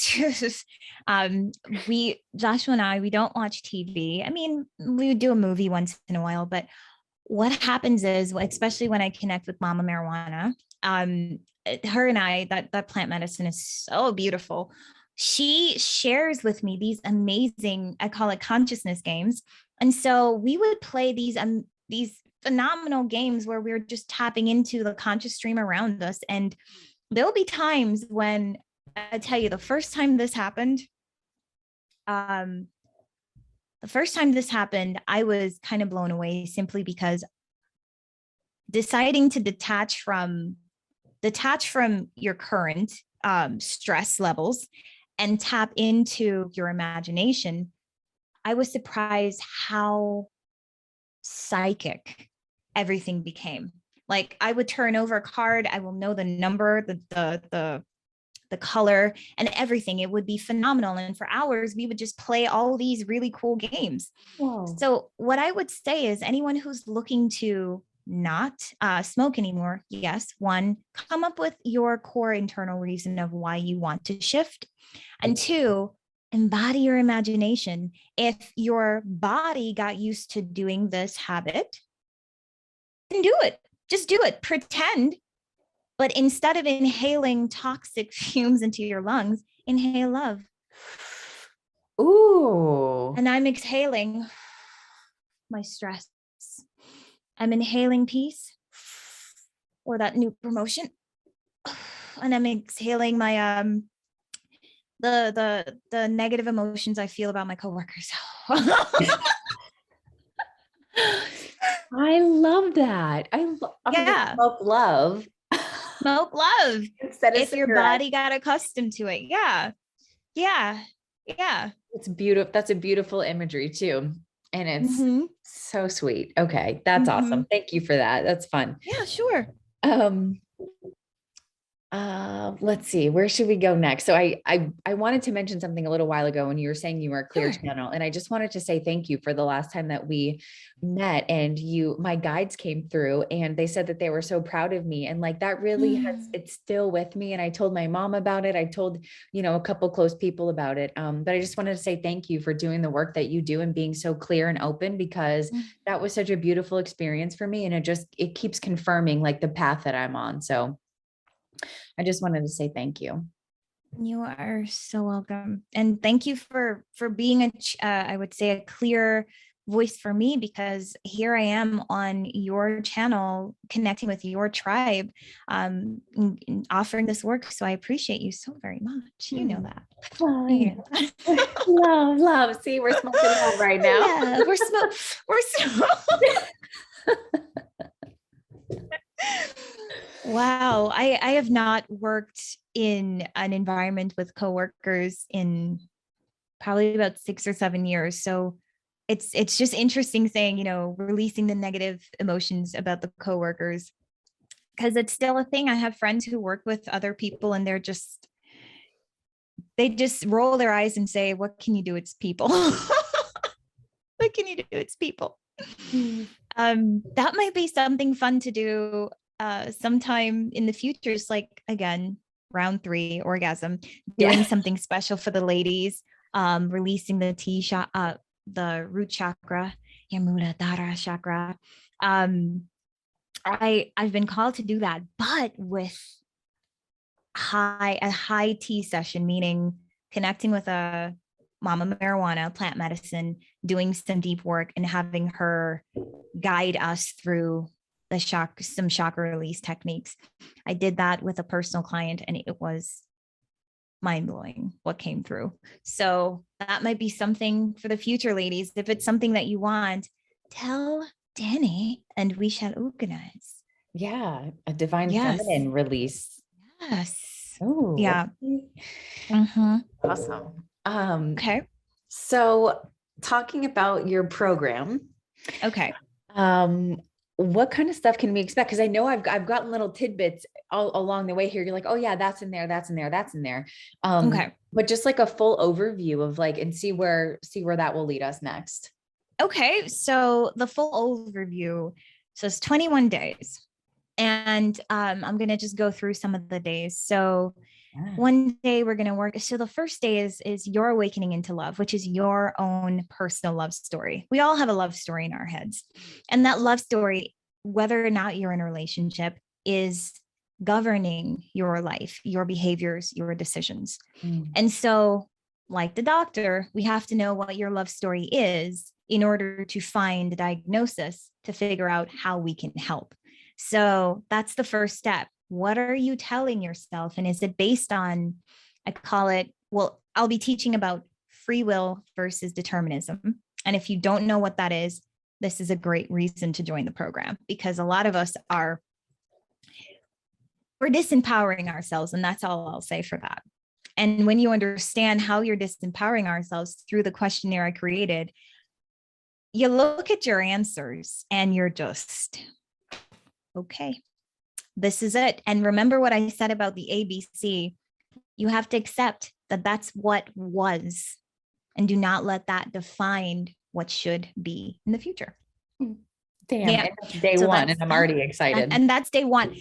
Joshua and I, we don't watch TV. I mean, we would do a movie once in a while, but what happens is, especially when I connect with Mama Marijuana, her and I, that plant medicine is so beautiful. She shares with me these amazing, I call it consciousness games. And so we would play these phenomenal games where we're just tapping into the conscious stream around us. And there'll be times when, I tell you, the first time this happened, I was kind of blown away, simply because deciding to detach from your current stress levels and tap into your imagination, I was surprised how psychic everything became. Like, I would turn over a card, I will know the number, the color, and everything. It would be phenomenal. And for hours, we would just play all these really cool games. Whoa. So what I would say is, anyone who's looking to not smoke anymore, yes, one, come up with your core internal reason of why you want to shift. And two, embody your imagination. If your body got used to doing this habit, then do it. Just do it. Pretend. But instead of inhaling toxic fumes into your lungs, inhale love. Ooh. And I'm exhaling my stress. I'm inhaling peace, or that new promotion. And I'm exhaling my the negative emotions I feel about my coworkers. I love that. I'm gonna smoke love. Smoke love. Instead of if your body got accustomed to it. Yeah. It's beautiful. That's a beautiful imagery too. And it's so sweet. Okay. That's awesome. Thank you for that. That's fun. Yeah, sure. Let's see, where should we go next? So I wanted to mention something a little while ago when you were saying you were a clear Sure. channel, and I just wanted to say thank you for the last time that we met, and my guides came through and they said that they were so proud of me, and like that really it's still with me. And I told my mom about it. I told, a couple close people about it. But I just wanted to say thank you for doing the work that you do and being so clear and open, because that was such a beautiful experience for me, and it keeps confirming like the path that I'm on. So I just wanted to say thank you. You are so welcome. And thank you for being I would say a clear voice for me, because here I am on your channel connecting with your tribe, and offering this work. So I appreciate you so very much. You know that. Oh, You know that. love. See, we're smoking love right now. Yeah, we're Wow. I have not worked in an environment with coworkers in probably about 6 or 7 years. So it's just interesting saying, releasing the negative emotions about the coworkers, because it's still a thing. I have friends who work with other people and they just roll their eyes and say, what can you do? It's people. What can you do? It's people. That might be something fun to do sometime in the future. Just like, again, round 3 orgasm, doing something special for the ladies, releasing the the root chakra, Yamuladhara chakra. I've been called to do that, but with a high T session, meaning connecting with a mama marijuana, plant medicine, doing some deep work and having her guide us through some chakra release techniques. I did that with a personal client and it was mind-blowing what came through. So that might be something for the future, ladies. If it's something that you want, tell Dani and we shall organize. Yeah, a divine feminine release. Yes. Oh, yeah. Awesome. Okay. So talking about your program. Okay. What kind of stuff can we expect? Because I know I've gotten little tidbits all along the way here. You're like, oh yeah, that's in there, that's in there, that's in there. Okay. But just like a full overview of like, and see where that will lead us next. Okay. So the full overview. So it's 21 days. And I'm going to just go through some of the days. So one day we're going to work. So the first day is your awakening into love, which is your own personal love story. We all have a love story in our heads. And that love story, whether or not you're in a relationship, is governing your life, your behaviors, your decisions. And so, like the doctor, we have to know what your love story is in order to find a diagnosis to figure out how we can help. So that's the first step. What are you telling yourself? And is it based on, I call it, well, I'll be teaching about free will versus determinism. And if you don't know what that is, this is a great reason to join the program, because a lot of us we're disempowering ourselves. And that's all I'll say for that. And when you understand how you're disempowering ourselves through the questionnaire I created, you look at your answers and you're just, okay, this is it. And remember what I said about the ABC. You have to accept that that's what was, and do not let that define what should be in the future. Damn, yeah. That's day one, and I'm already excited. And that's day one.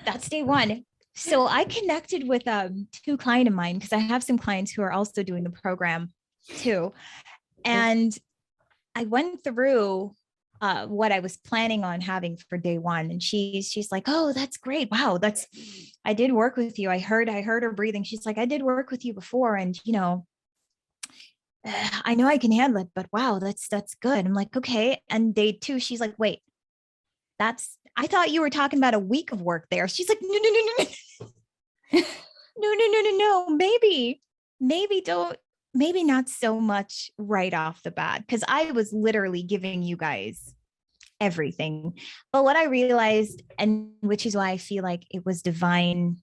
That's day one. So I connected with 2 clients of mine, because I have some clients who are also doing the program too. And I went through what I was planning on having for day one. And she's like, oh, that's great. Wow. I did work with you. I heard her breathing. She's like, I did work with you before. And, I know I can handle it, but wow, that's good. I'm like, okay. And day 2, she's like, wait, I thought you were talking about a week of work there. She's like, no. No. Maybe not so much right off the bat, because I was literally giving you guys everything. But what I realized, and which is why I feel like it was divine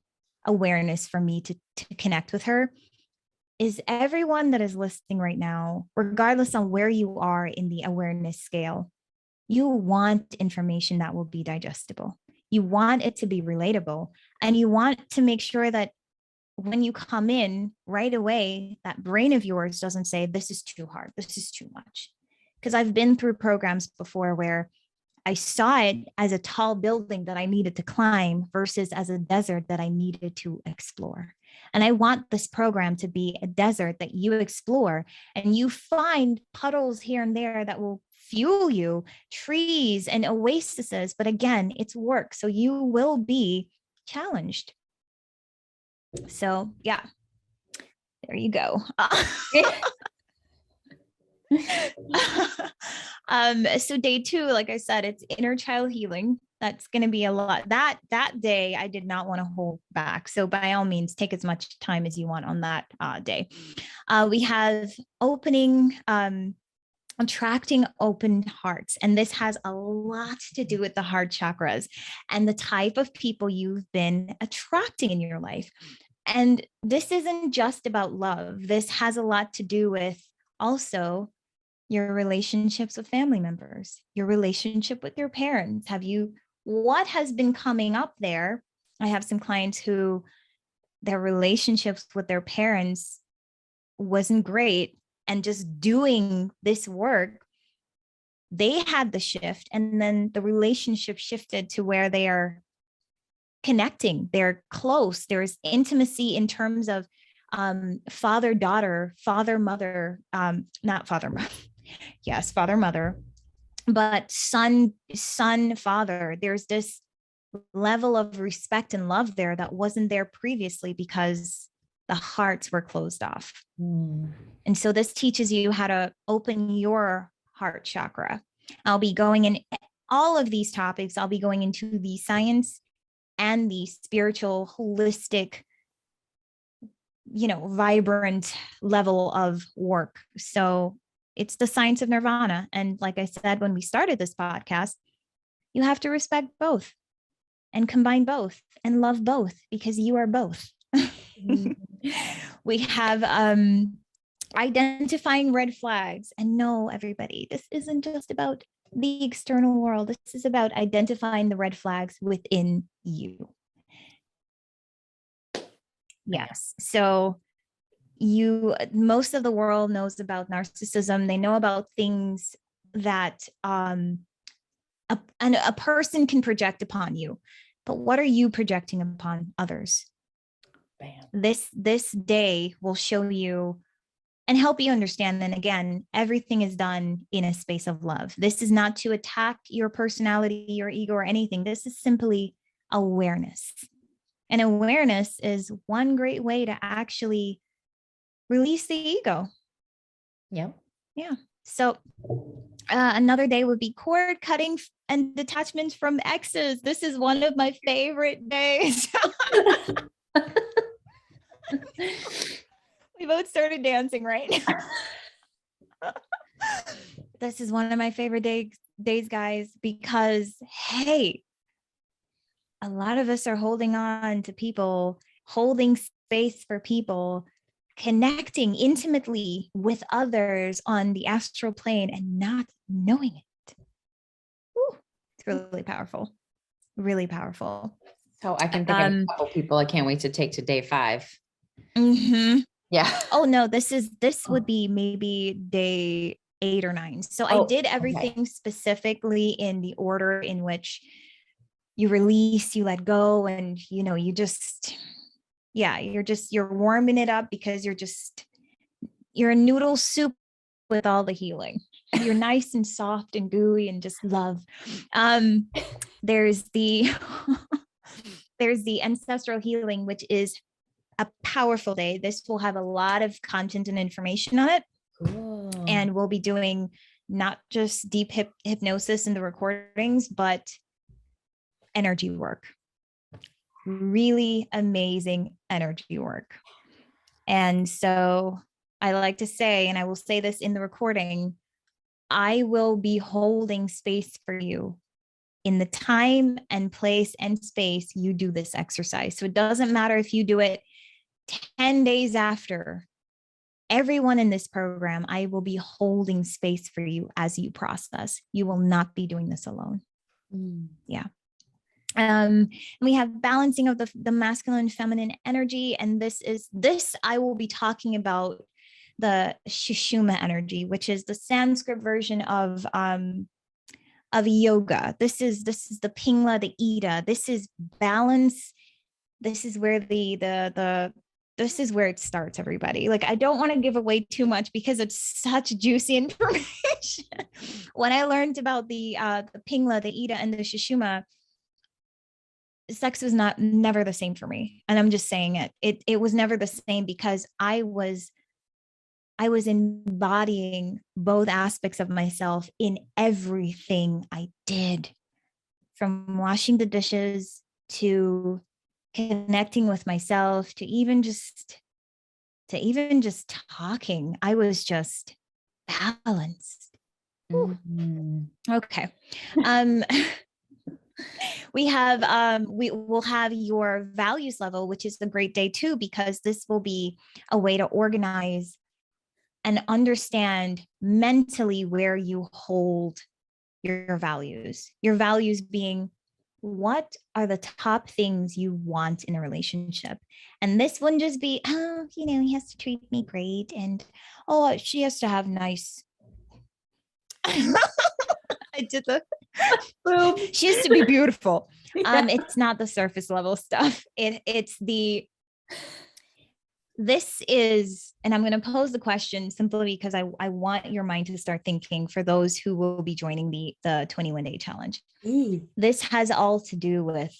awareness for me to connect with her, is everyone that is listening right now, regardless on where you are in the awareness scale, you want information that will be digestible. You want it to be relatable, and you want to make sure that when you come in right away, that brain of yours doesn't say, this is too hard, this is too much. Because I've been through programs before where I saw it as a tall building that I needed to climb versus as a desert that I needed to explore. And I want this program to be a desert that you explore and you find puddles here and there that will fuel you, trees and oases. But again, it's work. So you will be challenged. So yeah, there you go. So day 2, like I said, it's inner child healing. That's going to be a lot. That day, I did not want to hold back. So by all means, take as much time as you want on that day. We have opening, attracting open hearts. And this has a lot to do with the heart chakras and the type of people you've been attracting in your life. And this isn't just about love. This has a lot to do with also your relationships with family members, your relationship with your parents. What has been coming up there? I have some clients who their relationships with their parents wasn't great. And just doing this work, they had the shift. And then the relationship shifted to where they are connecting. They're close. There's intimacy in terms of father, daughter, father, mother, not father, mother. Yes, father, mother, but son, father. There's this level of respect and love there that wasn't there previously because the hearts were closed off. And so this teaches you how to open your heart chakra. I'll be going in all of these topics. I'll be going into the science and the spiritual, holistic, vibrant level of work. So it's the science of Nirvana. And like I said, when we started this podcast, you have to respect both and combine both and love both because you are both. We have identifying red flags. And no, everybody, this isn't just about the external world. This is about identifying the red flags within you. Yes. So most of the world knows about narcissism. They know about things that a person can project upon you, but what are you projecting upon others? Bam. This day will show you and help you understand. And again, everything is done in a space of love. This is not to attack your personality, your ego, or anything. This is simply awareness. And awareness is one great way to actually release the ego. Yep. Yeah. So another day would be cord cutting and detachment from exes. This is one of my favorite days. We both started dancing right now. This is one of my favorite days, guys, because, hey, a lot of us are holding on to people, holding space for people, connecting intimately with others on the astral plane and not knowing it. Woo, it's really powerful. Really powerful. So I can think of a couple people I can't wait to take to day 5. Mm-hmm. Yeah. Oh no, this would be maybe day 8 or 9. So I did everything specifically in the order in which you release, you let go, and you're warming it up because you're a noodle soup with all the healing. You're nice and soft and gooey and just love. There's the ancestral healing, which is a powerful day. This will have a lot of content and information on it. Cool. And we'll be doing not just deep hypnosis in the recordings, but energy work. Really amazing energy work. And so I like to say, and I will say this in the recording, I will be holding space for you in the time and place and space you do this exercise. So it doesn't matter if you do it 10 days after. Everyone in this program, I will be holding space for you as you process. You will not be doing this alone. Yeah. And we have balancing of the masculine and feminine energy. And this I will be talking about the Sushumna energy, which is the Sanskrit version of yoga. This is the Pingla, the Ida. This is balance. This is where this is where it starts, everybody. Like, I don't want to give away too much because it's such juicy information. When I learned about the Pingla, the Ida, and the Sushumna, sex was never the same for me. And I'm just saying it was never the same because I was embodying both aspects of myself in everything I did, from washing the dishes to connecting with myself to even just talking. I was just balanced. Mm-hmm. Okay. We will have your values level, which is a great day too, because this will be a way to organize and understand mentally where you hold your values being, what are the top things you want in a relationship? And this wouldn't just be, oh, he has to treat me great. And, oh, she has to have nice. I did the, she has to be beautiful. Yeah. It's not the surface level stuff. This is, and I'm going to pose the question simply because I want your mind to start thinking for those who will be joining the 21-day challenge. This has all to do with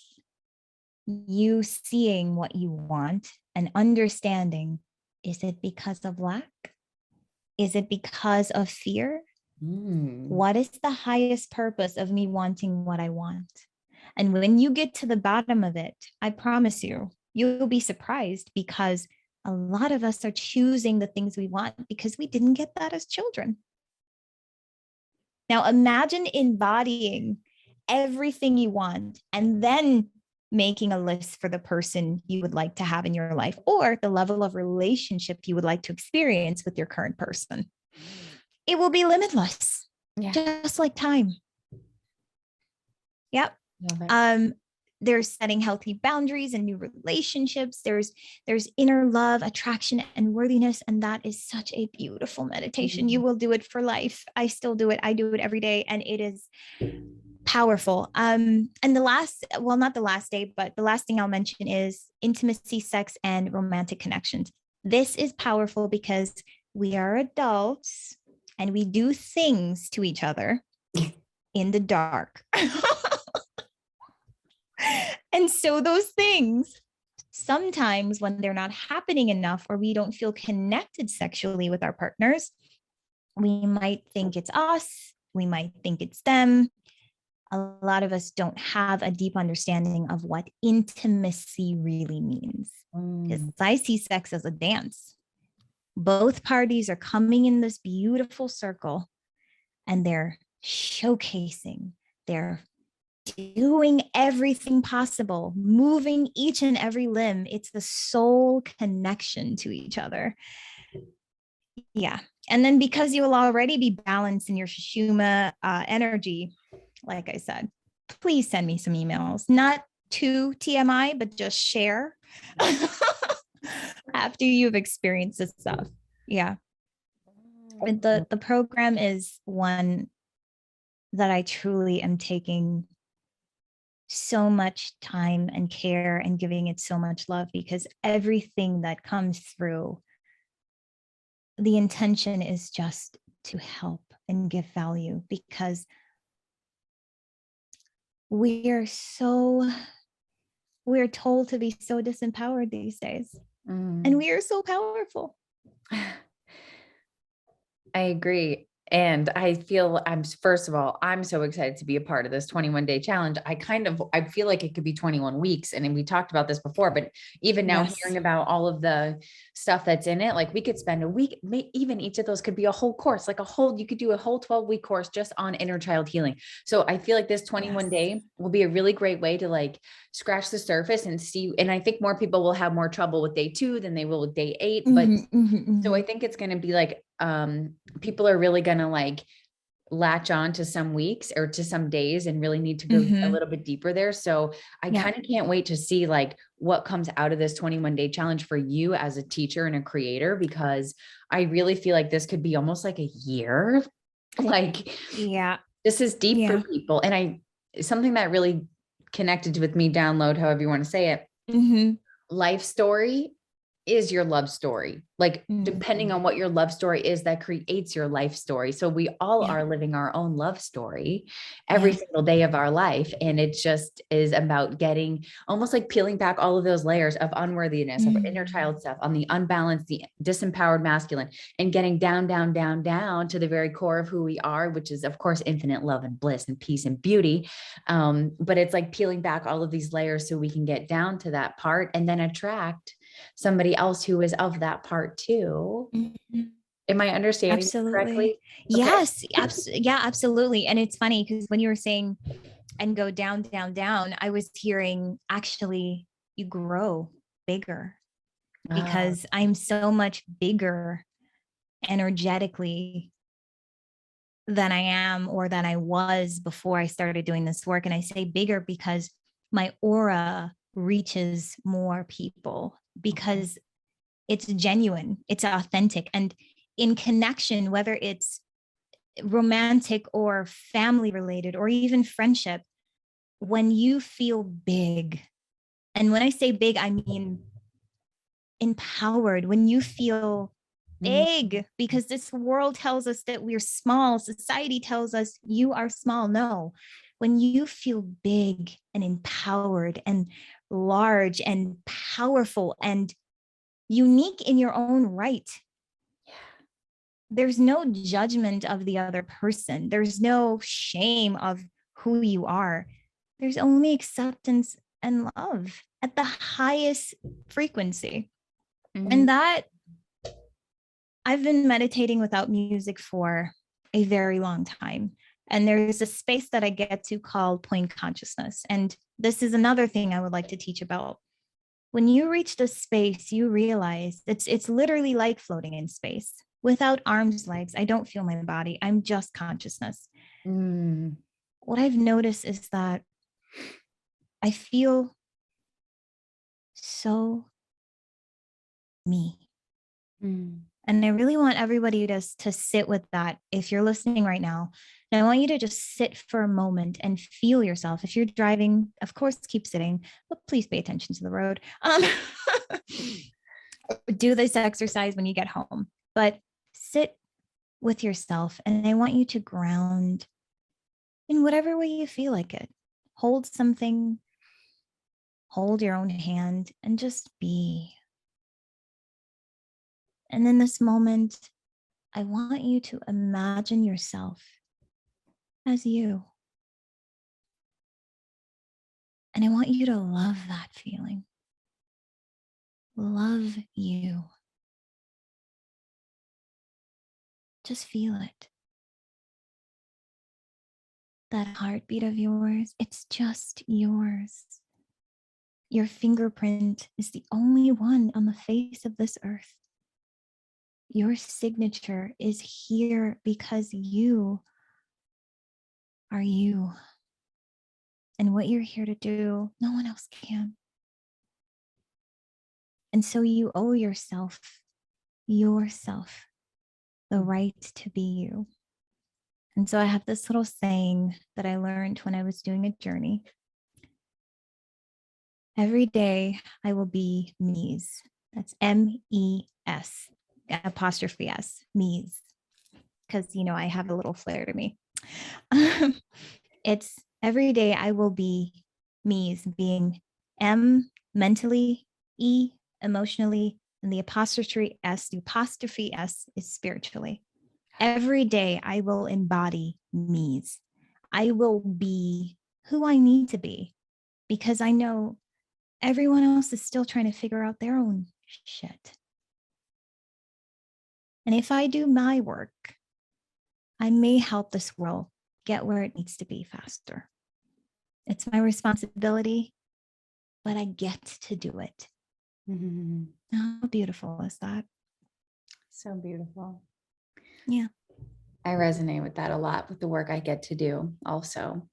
you seeing what you want and understanding, is it because of lack? Is it because of fear? What is the highest purpose of me wanting what I want? And when you get to the bottom of it, I promise you'll be surprised, because a lot of us are choosing the things we want because we didn't get that as children. Now imagine embodying everything you want and then making a list for the person you would like to have in your life, or the level of relationship you would like to experience with your current person. It will be limitless, just like time. Yep. There's setting healthy boundaries and new relationships. There's inner love, attraction, and worthiness. And that is such a beautiful meditation. Mm-hmm. You will do it for life. I still do it. I do it every day. And it is powerful. And not the last day, but the last thing I'll mention is intimacy, sex, and romantic connections. This is powerful because we are adults and we do things to each other in the dark. And so those things, sometimes when they're not happening enough, or we don't feel connected sexually with our partners, we might think it's us. We might think it's them. A lot of us don't have a deep understanding of what intimacy really means. Because I see sex as a dance. Both parties are coming in this beautiful circle and they're showcasing, they're doing everything possible, moving each and every limb. It's the soul connection to each other. Yeah. And then because you will already be balanced in your Sushumna energy, like I said, please send me some emails, not to TMI, but just share after you've experienced this stuff. Yeah. The program is one that I truly am taking so much time and care and giving it so much love, because everything that comes through, the intention is just to help and give value, because we're told to be so disempowered these days. And we are so powerful. I agree. And I feel first of all, I'm so excited to be a part of this 21-day challenge. I feel like it could be 21 weeks. And we talked about this before, but even now hearing about all of the stuff that's in it, like we could spend a week, even each of those could be a whole course, you could do a whole 12-week course just on inner child healing. So I feel like this 21-day will be a really great way to scratch the surface and see. And I think more people will have more trouble with day 2 than they will with day 8. But so I think it's going to be people are really going to latch on to some weeks or to some days and really need to go a Mhm. little bit deeper there. So I Yeah. kind of can't wait to see like what comes out of this 21-day challenge for you as a teacher and a creator, because I really feel like this could be almost like a year. Like Yeah. this is deep for Yeah. people. And something that really connected with me, download, however you want to say it, Mhm. life story is your love story. Like depending Mhm. on what your love story is, that creates your life story. So we all Yeah. are living our own love story every Yeah. single day of our life. And it just is about getting almost like peeling back all of those layers of unworthiness, of inner child stuff, on the unbalanced, the disempowered masculine, and getting down, down, down, down to the very core of who we are, which is of course infinite love and bliss and peace and beauty. But it's like peeling back all of these layers so we can get down to that part and then attract somebody else who is of that part too. Mhm. Am I understanding you Absolutely. correctly? Okay. Yes. Yeah, absolutely. And it's funny because when you were saying and go down, down, down, I was hearing actually you grow bigger Ah, because I'm so much bigger energetically than I am or than I was before I started doing this work. And I say bigger because my aura reaches more people okay. because it's genuine, it's authentic. And in connection, whether it's romantic or family related or even friendship, when you feel big, and when I say big, I mean empowered, when you feel Mm, big, because this world tells us that we're small, society tells us you are small. No, when you feel big and empowered and large and powerful and unique in your own right, there's no judgment of the other person. There's no shame of who you are. There's only acceptance and love at the highest frequency. mm, And that I've been meditating without music for a very long time. And there's a space that I get to called point consciousness. And this is another thing I would like to teach about. When you reach this space, you realize it's literally like floating in space without arms, legs. I don't feel my body. I'm just consciousness. mm, What I've noticed is that I feel so me. mm. And I really want everybody to sit with that. If you're listening right now, and I want you to just sit for a moment and feel yourself. If you're driving, of course, keep sitting, but please pay attention to the road. Do this exercise when you get home, but sit with yourself. And I want you to ground in whatever way you feel like it. Hold something, hold your own hand, and just be. And in this moment, I want you to imagine yourself as you. And I want you to love that feeling. Love you. Just feel it. That heartbeat of yours, it's just yours. Your fingerprint is the only one on the face of this earth. Your signature is here because you are you. And what you're here to do, no one else can. And so you owe yourself the right to be you. And so I have this little saying that I learned when I was doing a journey. Every day I will be me's. That's MES, apostrophe S, me's. Because, I have a little flair to me. It's every day I will be me's, being M mentally, E emotionally, and the apostrophe S is spiritually. Every day I will embody me's. I will be who I need to be because I know everyone else is still trying to figure out their own shit. And if I do my work, I may help this world get where it needs to be faster. It's my responsibility, but I get to do it. Mm. How beautiful is that? So beautiful. Yeah. I resonate with that a lot with the work I get to do also.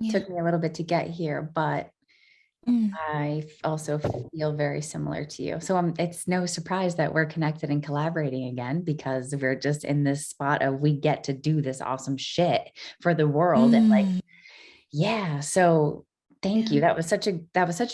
Yeah. Took me a little bit to get here, but Mm. I also feel very similar to you. So it's no surprise that we're connected and collaborating again, because we're just in this spot of we get to do this awesome shit for the world. And like, Mm. yeah. So thank Yeah. you. That was such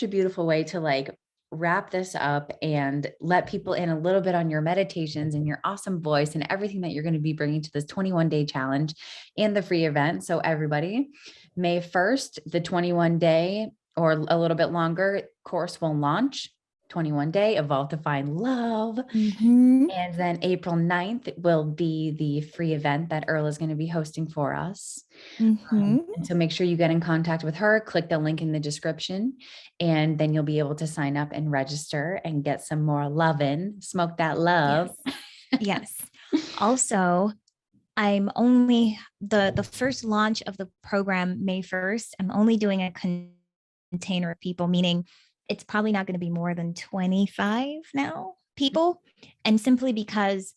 a beautiful way to like wrap this up and let people in a little bit on your meditations and your awesome voice and everything that you're going to be bringing to this 21-day challenge and the free event. So everybody, May 1st, the 21-day or a little bit longer course will launch. 21-day Evolve to Find Love. Mm-hmm. And then April 9th will be the free event that Earla is going to be hosting for us. Mm-hmm. And so make sure you get in contact with her, click the link in the description, and then you'll be able to sign up and register and get some more loving, smoke that love. Yes. Yes. Also, I'm only the first launch of the program May 1st. I'm only doing a container of people, meaning it's probably not going to be more than 25 now people. And simply because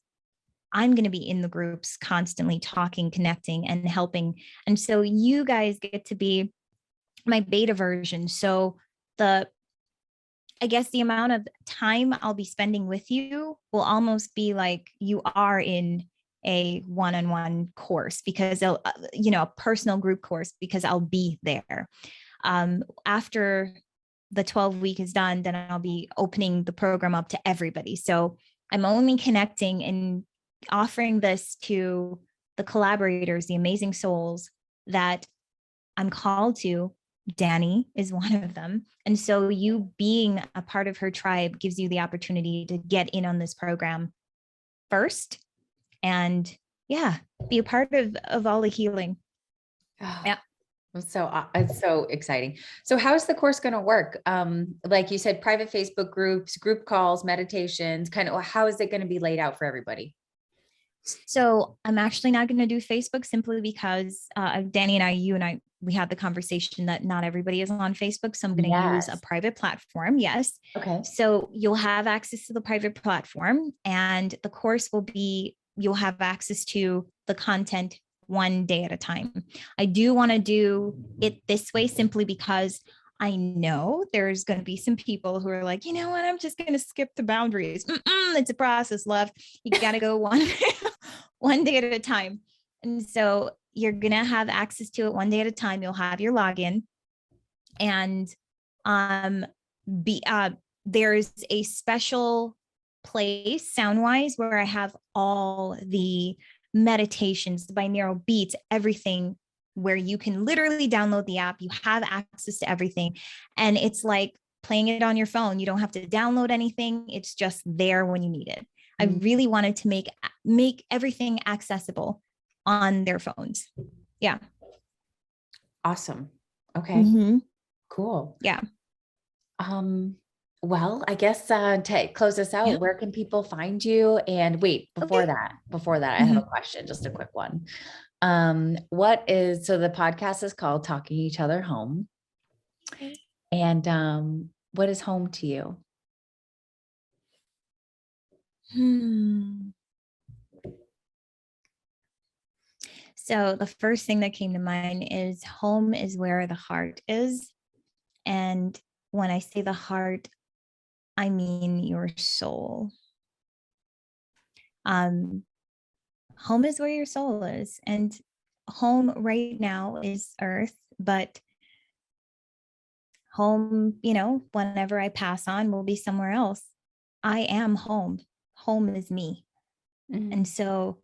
I'm going to be in the groups constantly talking, connecting, and helping. And so you guys get to be my beta version. So the I guess the amount of time I'll be spending with you will almost be like you are in a one-on-one course, because they'll, a personal group course, because I'll be there. After the 12-week is done, then I'll be opening the program up to everybody. So I'm only connecting and offering this to the collaborators, the amazing souls that I'm called to. Dani is one of them. And so you being a part of her tribe gives you the opportunity to get in on this program first and be a part of all the healing. Yeah. It's so exciting. So how's the course going to work? Like you said, private Facebook groups, group calls, meditations, kind of how is it going to be laid out for everybody? So I'm actually not going to do Facebook, simply because Dani and I, we had the conversation that not everybody is on Facebook. So I'm going to use a Yes. private platform. Yes. Okay. So you'll have access to the private platform, and the course you'll have access to the content one day at a time. I do want to do it this way simply because I know there's going to be some people who are like, you know what, I'm just going to skip the boundaries. It's a process, love. You got to go one day at a time. And so you're going to have access to it one day at a time. You'll have your login, and there's a special place sound wise where I have all the meditations, the binaural beats, everything, where you can literally download the app. You have access to everything. And it's like playing it on your phone. You don't have to download anything. It's just there when you need it. I really wanted to make everything accessible on their phones. Yeah. Awesome. Okay. Mm-hmm. Cool. Yeah. Well, I guess to close this out, Yeah. where can people find you? And wait, before Okay. that, I have a question, just a quick one. So the podcast is called Talking Each Other Home. And what is home to you? So the first thing that came to mind is home is where the heart is. And when I say the heart, I mean your soul. Home is where your soul is. And home right now is earth, but home, whenever I pass on, will be somewhere else. I am home. Home is me. Mm-hmm. And so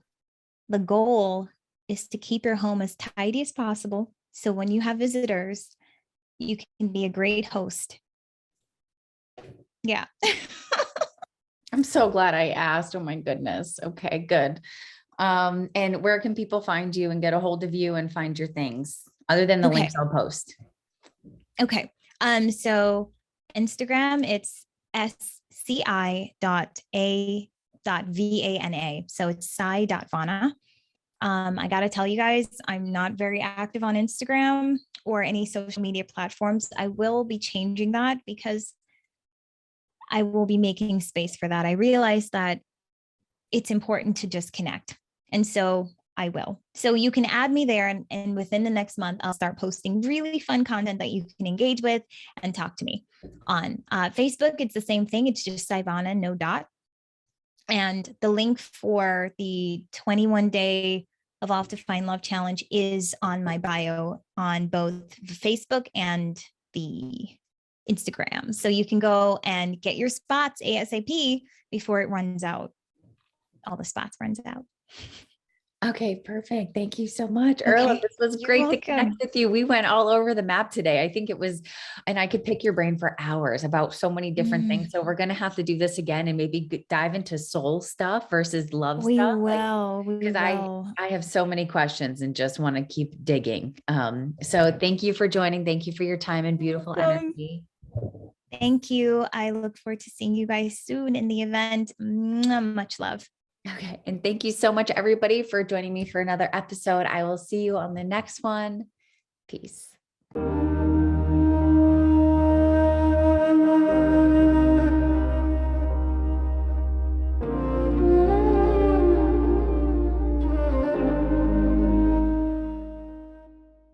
the goal is to keep your home as tidy as possible. So when you have visitors, you can be a great host. Yeah. I'm so glad I asked. Oh my goodness. Okay, good. And where can people find you and get a hold of you and find your things other than the links I'll post? Okay. So Instagram, it's sci.a.vana. So it's sci.vana. I got to tell you guys, I'm not very active on Instagram or any social media platforms. I will be changing that because I will be making space for that. I realize that it's important to just connect. And so I will. So you can add me there, and within the next month, I'll start posting really fun content that you can engage with and talk to me on. Facebook, it's the same thing. It's just Scivana, no dot. And the link for the 21-day Evolve to Find Love challenge is on my bio on both Facebook and the Instagram. So you can go and get your spots ASAP before it runs out. All the spots runs out. Okay, perfect. Thank you so much, Okay, Earla. This was you're great to connect welcome. with you. We went all over the map today. I think it was, and I could pick your brain for hours about so many different things. So we're going to have to do this again and maybe dive into soul stuff versus love We stuff. will. We Because will. I have so many questions and just want to keep digging. So thank you for joining. Thank you for your time and beautiful energy. Thank you. I look forward to seeing you guys soon in the event. Much love. Okay. And thank you so much, everybody, for joining me for another episode. I will see you on the next one. Peace.